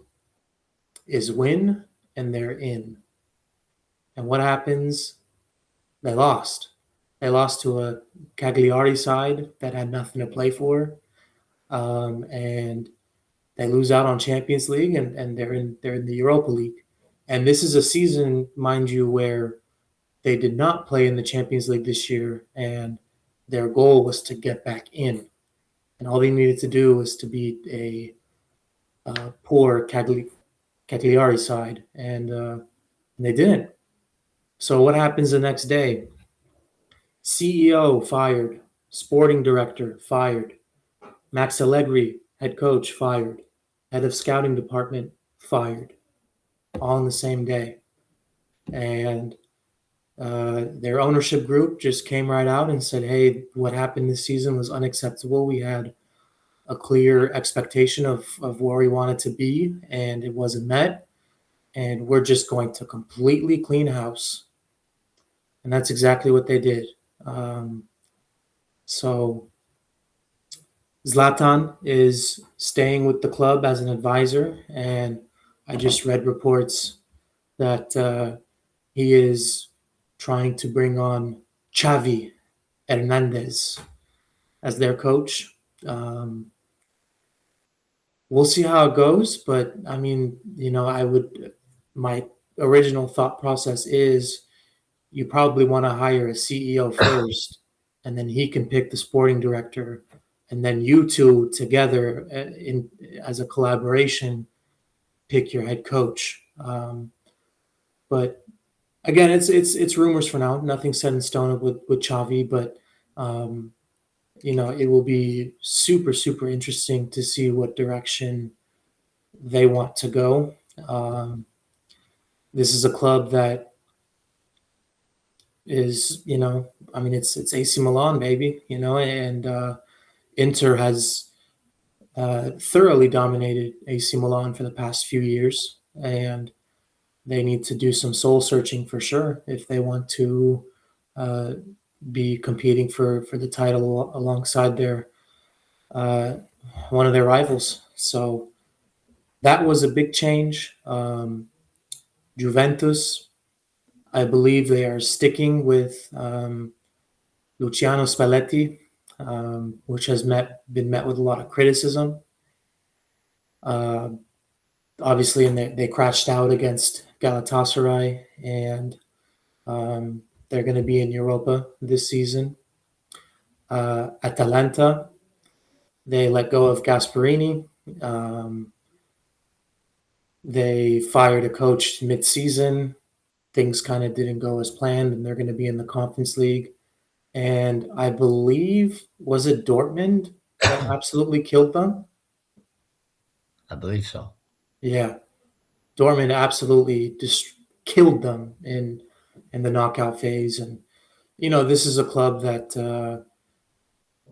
is win, and they're in. And what happens? They lost. They lost to a Cagliari side that had nothing to play for, and they lose out on Champions League, and they're in the Europa League. And this is a season, mind you, where they did not play in the Champions League this year, and their goal was to get back in. And all they needed to do was to beat a poor Cagliari side, and they didn't. So what happens the next day? CEO fired, sporting director fired, Max Allegri, head coach, fired, head of scouting department fired, all in the same day. And their ownership group just came right out and said, "Hey, what happened this season was unacceptable. We had a clear expectation of where we wanted to be, and it wasn't met. And we're just going to completely clean house." And that's exactly what they did. So Zlatan is staying with the club as an advisor, and I just read reports that he is trying to bring on Xavi Hernandez as their coach. We'll see how it goes, but I mean, my original thought process is you probably want to hire a CEO first, and then he can pick the sporting director and then you two together in as a collaboration pick your head coach. But again, it's rumors for now. Nothing set in stone with Xavi, but um, it will be super interesting to see what direction they want to go. Um, this is a club that is, I mean, it's AC Milan, baby, and Inter has thoroughly dominated AC Milan for the past few years, and they need to do some soul searching for sure if they want to uh, be competing for the title alongside their uh, one of their rivals. So that was a big change. Juventus, I believe they are sticking with Luciano Spalletti, which has been met with a lot of criticism. Uh, Obviously, and they crashed out against Galatasaray, and they're going to be in Europa this season. Atalanta, they let go of Gasparini. They fired a coach mid-season. Things kind of didn't go as planned, and they're going to be in the Conference League. And I believe, was it Dortmund that absolutely killed them? I believe so. Yeah, Dortmund absolutely just killed them in the knockout phase. And this is a club that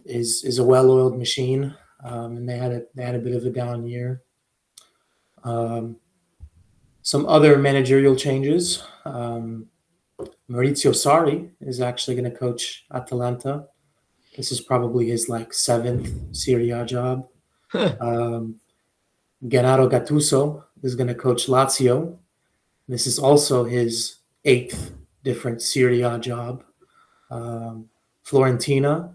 is a well-oiled machine, and they had a bit of a down year. Um, some other managerial changes. Maurizio Sarri is actually going to coach Atalanta. This is probably his seventh Serie A job. Um, Gennaro Gattuso is going to coach Lazio. This is also his eighth different Serie A job. Florentina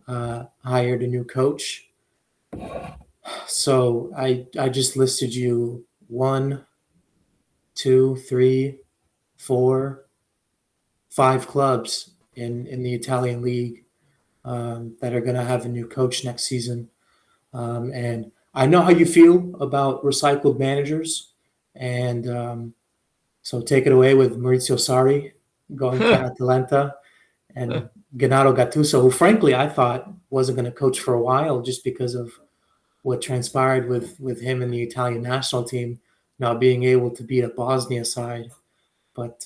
hired a new coach. So I just listed you 1, 2, 3, 4, 5 clubs in the Italian league that are going to have a new coach next season. And I know how you feel about recycled managers, and so take it away with Maurizio Sarri going to Atalanta and Gennaro Gattuso, who frankly I thought wasn't going to coach for a while just because of what transpired with him and the Italian national team not being able to beat a Bosnia side. But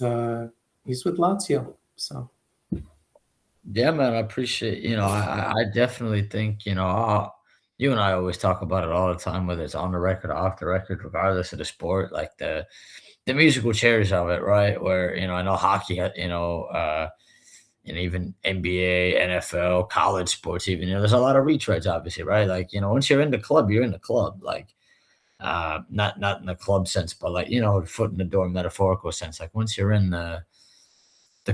he's with Lazio, so. Yeah, man, I appreciate, I definitely think, you and I always talk about it all the time, whether it's on the record or off the record, regardless of the sport, like the musical chairs of it, right? Where, I know hockey, and even NBA, NFL, college sports, even, there's a lot of retreads, obviously, right? Like, once you're in the club, you're in the club. Like, not in the club sense, but like, foot in the door, metaphorical sense. Like once you're in the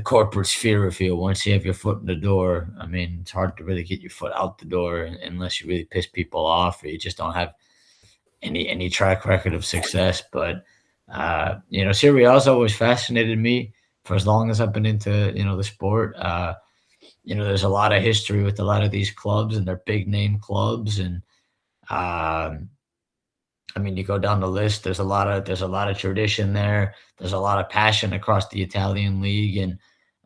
corporate sphere, if you once you have your foot in the door, I mean, it's hard to really get your foot out the door unless you really piss people off or you just don't have any track record of success. But Serie A's always fascinated me for as long as I've been into the sport. There's a lot of history with a lot of these clubs, and they're big name clubs, and I mean, you go down the list. There's a lot of tradition there. There's a lot of passion across the Italian league, and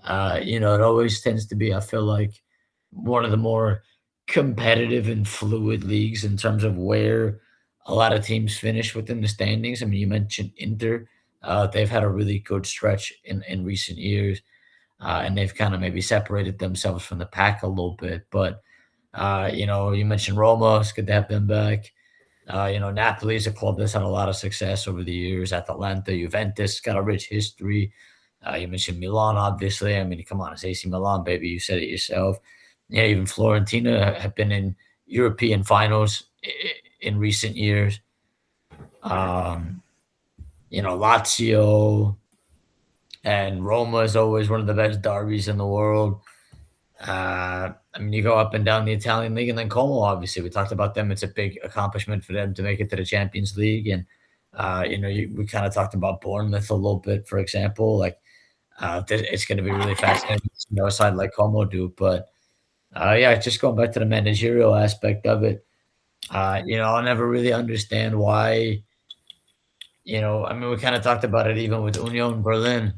it always tends to be. I feel like one of the more competitive and fluid leagues in terms of where a lot of teams finish within the standings. I mean, you mentioned Inter. They've had a really good stretch in recent years, and they've kind of maybe separated themselves from the pack a little bit. But you mentioned Roma. It's good to have them back. Napoli is a club that's had a lot of success over the years. Atalanta, Juventus got a rich history. You mentioned Milan, obviously. I mean, come on, it's AC Milan, baby. You said it yourself. Yeah, even Florentina have been in European finals in recent years. Um, Lazio and Roma is always one of the best derbies in the world. I mean, you go up and down the Italian league, and then Como. Obviously, we talked about them. It's a big accomplishment for them to make it to the Champions League, and we kind of talked about Bournemouth a little bit, for example. Like, it's going to be really fascinating to see a side like Como do, but Yeah, just going back to the managerial aspect of it. I'll never really understand why. I mean, we kind of talked about it even with Union Berlin.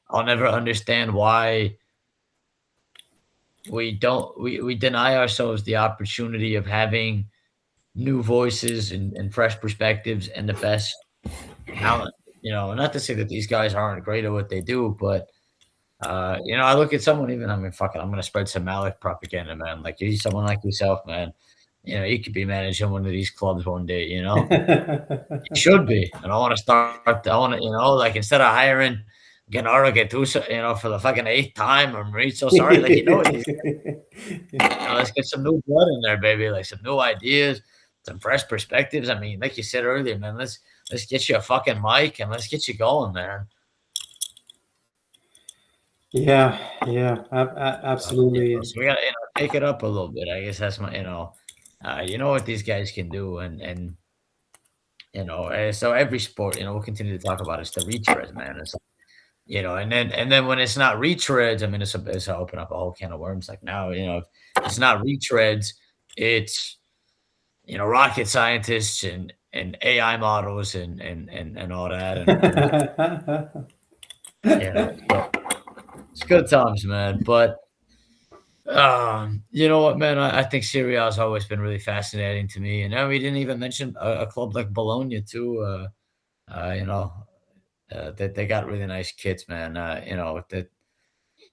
I'll never understand why we deny ourselves the opportunity of having new voices and fresh perspectives and the best talent. Not to say that these guys aren't great at what they do, but I look at someone even. I mean, fuck it, I'm gonna spread some Malik propaganda, man. Like he's someone like yourself, man. You could be managing one of these clubs one day. You should be. And I want to start. I want to, like instead of hiring Gennaro Gattuso, for the fucking eighth time or Maurizio Sarri, like what these. Let's get some new blood in there, baby. Like some new ideas, some fresh perspectives. I mean, like you said earlier, man. Let's get you a fucking mic and let's get you going, man. Yeah, yeah, absolutely. So we got to take it up a little bit. I guess that's my what these guys can do, and so every sport, we'll continue to talk about it's the retreads, man. It's and then when it's not retreads, I mean, it's open up a whole can of worms. Like now, if it's not retreads, it's rocket scientists and AI models and all that, so it's good times, man. But you know what, man? I think Serie A has always been really fascinating to me, and now we didn't even mention a club like Bologna too. You know, that they got really nice kits, man. That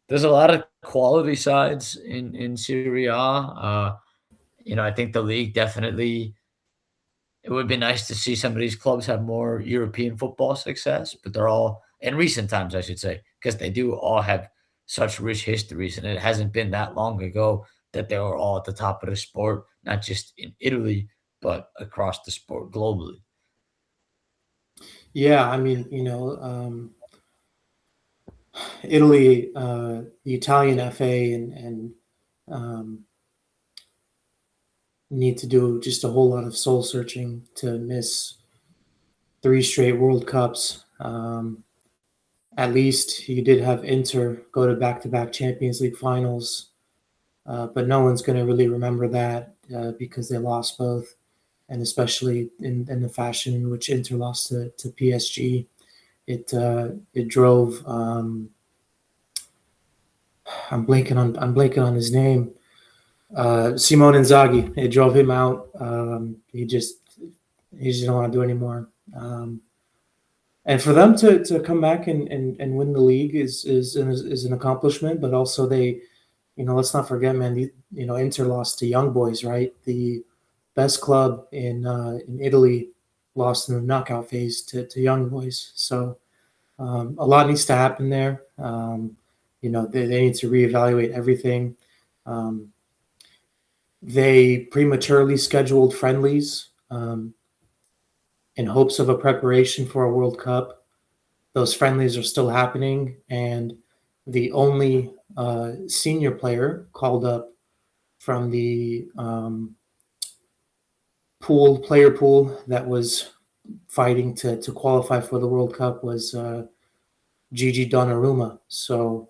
there's a lot of quality sides in Serie A. I think the league definitely. It would be nice to see some of these clubs have more European football success, but they're all in recent times, I should say, because they do all have such rich histories, and it hasn't been that long ago that they were all at the top of the sport, not just in Italy, but across the sport globally. Yeah, I mean, Italy, the Italian FA, and um, need to do just a whole lot of soul searching to miss 3 straight World Cups. At least you did have Inter go to back-to-back Champions League finals, but no one's going to really remember that because they lost both, and especially in the fashion in which Inter lost to PSG, it drove. I'm blanking on his name. Simone Inzaghi. It drove him out. He just didn't want to do anymore. And for them to come back and win the league is an accomplishment, but also they, let's not forget, man. Inter lost to Young Boys, right? The best club in Italy lost in the knockout phase to Young Boys. So a lot needs to happen there. They need to reevaluate everything. They prematurely scheduled friendlies in hopes of a preparation for a World Cup. Those friendlies are still happening, and the only senior player called up from the player pool that was fighting to qualify for the World Cup was Gigi Donnarumma. So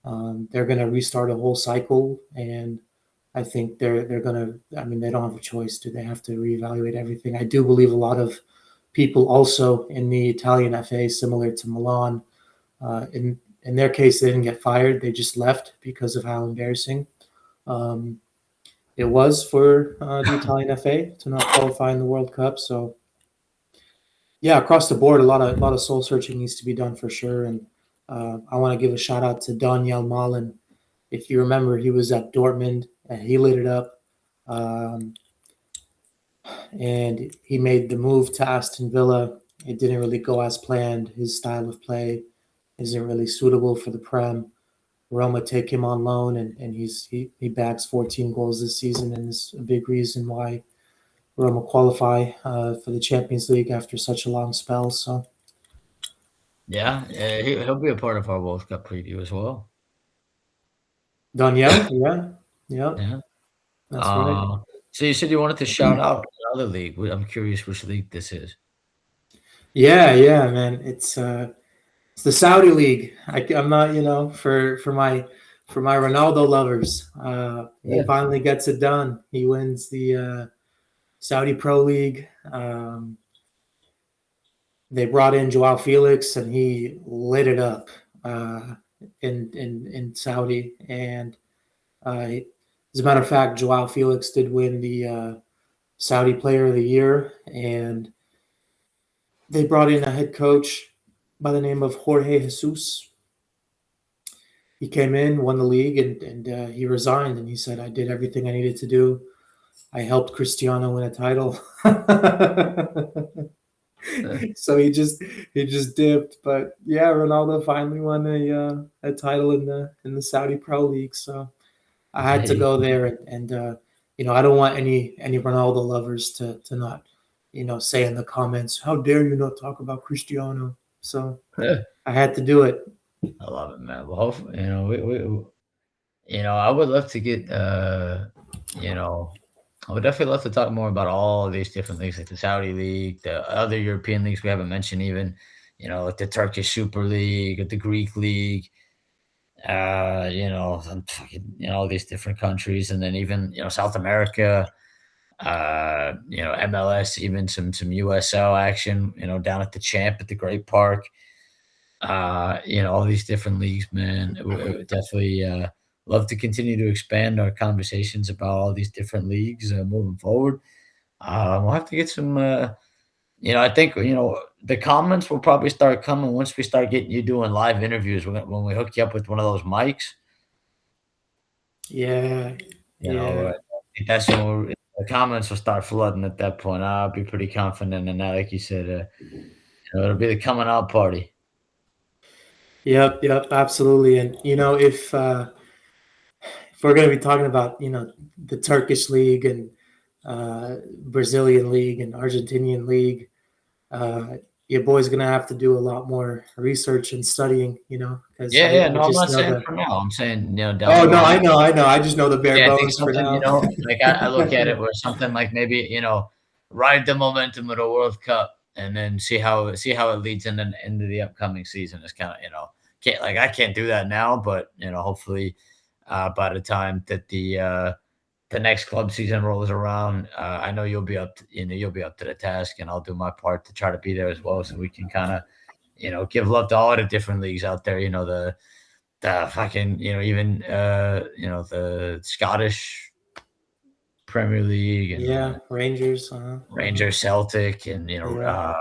they're going to restart a whole cycle, and I think they're going to. I mean, they don't have a choice. Do they have to reevaluate everything? I do believe a lot of people also in the Italian FA, similar to Milan, in their case, they didn't get fired; they just left because of how embarrassing it was for the Italian FA to not qualify in the World Cup. So, yeah, across the board, a lot of soul searching needs to be done for sure. And I want to give a shout out to Daniel Malin. If you remember, he was at Dortmund and he lit it up. And he made the move to Aston Villa. It didn't really go as planned. His style of play isn't really suitable for the Prem. Roma take him on loan, and he bags 14 goals this season, and is a big reason why Roma qualify for the Champions League after such a long spell. So, Yeah, he'll be a part of our World Cup preview as well. Danielle, yeah, yeah, Yeah. that's right. So you said you wanted to shout out another league. I'm curious which league this is. Yeah, man. It's the Saudi league. I'm not, for for my Ronaldo lovers, he Yeah. finally gets it done. He wins the Saudi Pro League. They brought in Joao Felix, and he lit it up in Saudi. And as a matter of fact, Joao Felix did win the Saudi Player of the Year, and they brought in a head coach by the name of Jorge Jesus. He came in, won the league, and he resigned. And he said, "I did everything I needed to do. I helped Cristiano win a title." Yeah. So he just dipped. But yeah, Ronaldo finally won a title in the Saudi Pro League. So I had to Hey, go there, and I don't want any Ronaldo lovers to not say in the comments, "How dare you not talk about Cristiano?" So yeah, I had to do it. I love it, man. Well, hopefully, I would love to get, I would definitely love to talk more about all of these different leagues, like the Saudi League, the other European leagues we haven't mentioned, even, like the Turkish Super League or the Greek League, and fucking, all these different countries, and then even, South America, MLS, even some USL action, down at the Champ at the Great Park, all these different leagues, man. It would definitely love to continue to expand our conversations about all these different leagues moving forward. We'll have to get some, I think, the comments will probably start coming once we start getting you doing live interviews when we hook you up with one of those mics. Yeah, I yeah, think that's when the comments will start flooding at that point. I'll be pretty confident in that. Like you said, it'll be the coming out party. yep, absolutely. And if we're going to be talking about the Turkish league and Brazilian league and Argentinian league, uh, your boy's going to have to do a lot more research and studying, because Yeah, I, yeah. I No, I'm just not know saying the. for now. I'm saying, down Oh the no, line. I know. I just know the bare Yeah, I think bones for something, now. like I look at it where something like maybe, ride the momentum of the World Cup and then see how it leads into the upcoming season is kind of, I can't do that now, but hopefully by the time that the next club season rolls around, I know you'll be up to the task, and I'll do my part to try to be there as well, so we can kind of, give love to all the different leagues out there. The fucking, even, the Scottish Premier League and Yeah, Rangers. Rangers, Celtic, and Yeah,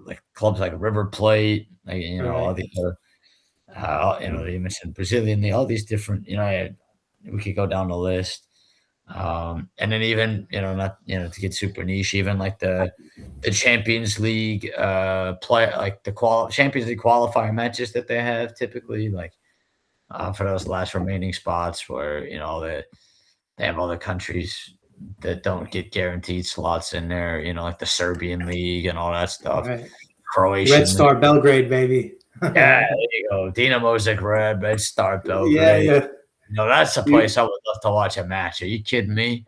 like clubs like River Plate, like, all right. these other, you mentioned Brazilian League, all these different, we could go down the list. And then even, not, to get super niche, even like the Champions League play, like the Champions League qualifier matches that they have typically, like for those last remaining spots where they have other countries that don't get guaranteed slots in there, like the Serbian league and all that stuff, Right. Red Croatian league. Star Belgrade, baby. Yeah, there you go. Dinamo Zagreb, Red Star Yeah, Belgrade. yeah. That's a place You, I would love to watch a match. Are you kidding me?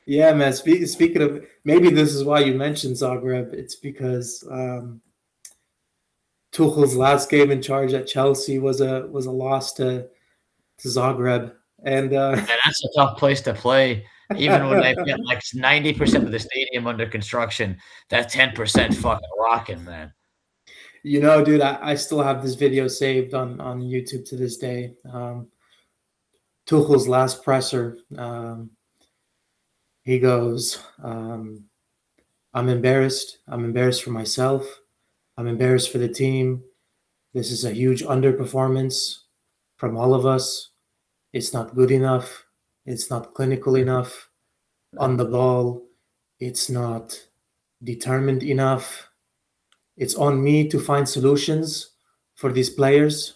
yeah, man. Speaking of, maybe this is why you mentioned Zagreb. It's because Tuchel's last game in charge at Chelsea was a loss to Zagreb, and And that's a tough place to play. Even when they've got like 90% of the stadium under construction, that 10% fucking rocking, man. dude, I still have this video saved on YouTube to this day. Tuchel's last presser. He goes, "I'm embarrassed. I'm embarrassed for myself. I'm embarrassed for the team. This is a huge underperformance from all of us. It's not good enough. It's not clinical enough on the ball. It's not determined enough. It's on me to find solutions for these players,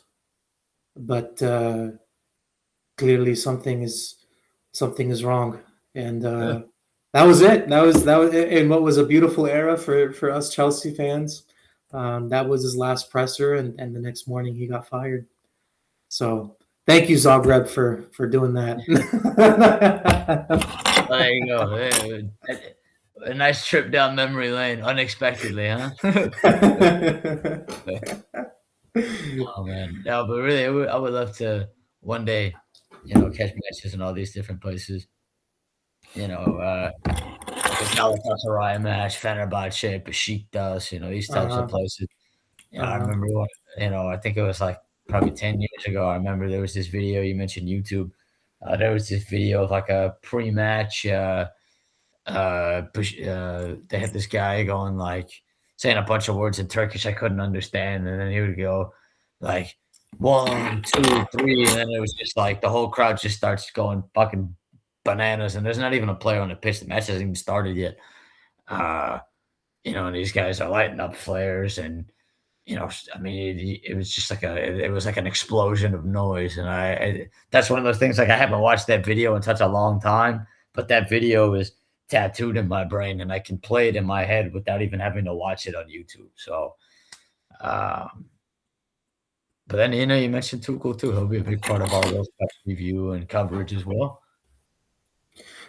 but clearly something is wrong." And Yeah. that was it. That was in what was a beautiful era for us Chelsea fans. That was his last presser, and the next morning he got fired. So thank you, Zagreb, for doing that. There you go. A nice trip down memory lane, unexpectedly, huh? Oh man, no, but really, I would love to. one day, catch matches in all these different places. The Galatasaray match, Fenerbahce, Besiktas, these types of Uh-huh. places. I Uh-huh. remember I think it was like probably 10 years ago. I remember there was this video, you mentioned YouTube. There was this video of like a pre-match. They had this guy going like saying a bunch of words in Turkish I couldn't understand, and then he would go like 1, 2, 3, and then it was just like the whole crowd just starts going fucking bananas, and there's not even a player on the pitch. The match hasn't even started yet. Uh, and these guys are lighting up flares, and I mean, it was just like it was like an explosion of noise, and that's one of those things. Like I haven't watched that video in such a long time, but that video is tattooed in my brain, and I can play it in my head without even having to watch it on YouTube. So, um, but then you mentioned Tuchel too. He'll be a big part of our World Cup review and coverage as well.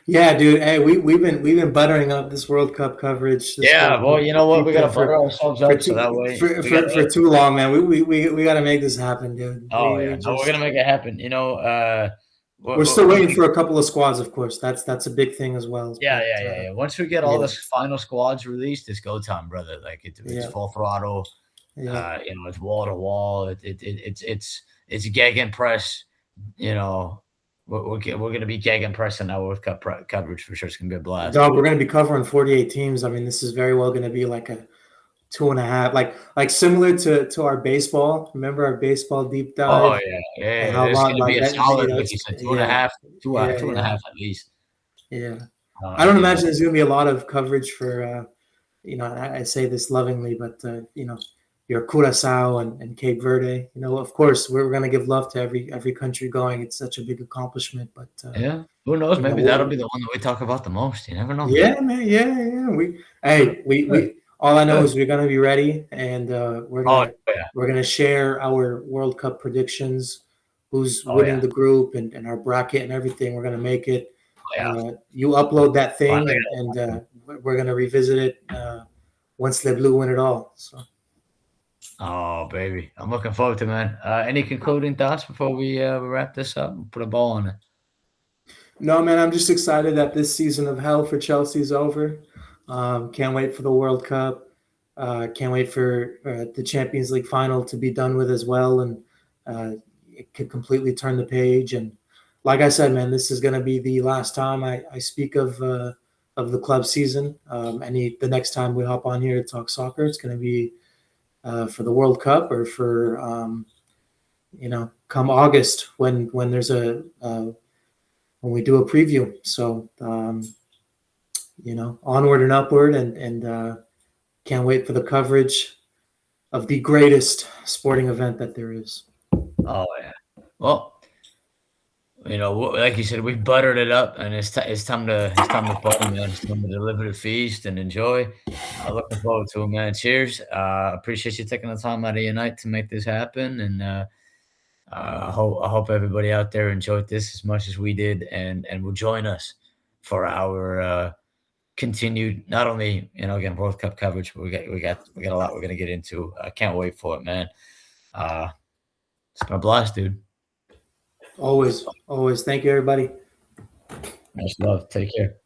Yeah, dude. Hey, we've been buttering up this World Cup coverage. This Yeah, World well, Cup you know what? We gotta butter for ourselves for up so too that way for we got. for, for too long, man. We got to make this happen, dude. Oh We yeah, no, we're just gonna make it happen. we're still waiting for a couple of squads, of course. That's a big thing as well. Yeah, But yeah, yeah, yeah. Once we get all yeah, the final squads released, it's go time, brother. Like it's yeah, full throttle. yeah. It's wall to wall. It's gegenpress. You know, we're gonna be gegenpressing our World Cup coverage for sure. It's gonna be a blast. Dog, we're going to be covering 48 teams. I mean, this is very well going to be like a 2.5, like similar to our baseball. Remember our baseball deep Oh dive yeah, yeah. and Yeah. how It's long gonna be like a that. solid, like you said, two and a Yeah, half, yeah, two and a yeah, half at least. yeah. I don't imagine there's going to be a lot of coverage for I say this lovingly, but your Curacao and Cape Verde. Of course, we're going to give love to every country going. It's such a big accomplishment, but Yeah. Who knows? you know, Maybe that'll be the one that we talk about the most. You never know, man. yeah, man, yeah, yeah. We all I know Good. is we're gonna be ready, and we're Oh gonna yeah. we're gonna share our World Cup predictions, who's Oh winning yeah. the group, and our bracket and everything. We're gonna make it. Oh yeah. You upload that thing, Finally. and we're gonna revisit it once the Blue win it all. So. Oh, baby. I'm looking forward to it, man. Any concluding thoughts before we wrap this up and put a bow on it? No, man, I'm just excited that this season of hell for Chelsea is over. Can't wait for the World Cup. Can't wait for the Champions League final to be done with as well, and it could completely turn the page. And like I said, man, this is going to be the last time I speak of the club season. The next time we hop on here to talk soccer, it's going to be for the World Cup or for come August when there's when we do a preview. So onward and upward, and can't wait for the coverage of the greatest sporting event that there is. Oh yeah. Well, like you said, we buttered it up, and it's time to party, man. It's time to deliver the feast and enjoy. Looking forward to it, man. Cheers. Appreciate you taking the time out of your night to make this happen, and I hope everybody out there enjoyed this as much as we did, and will join us for our continued, not only again, World Cup coverage, but we got a lot we're gonna get into. I can't wait for it, man. Uh, it's been a blast, dude. Always, always. Thank you, everybody. Much love. Take care.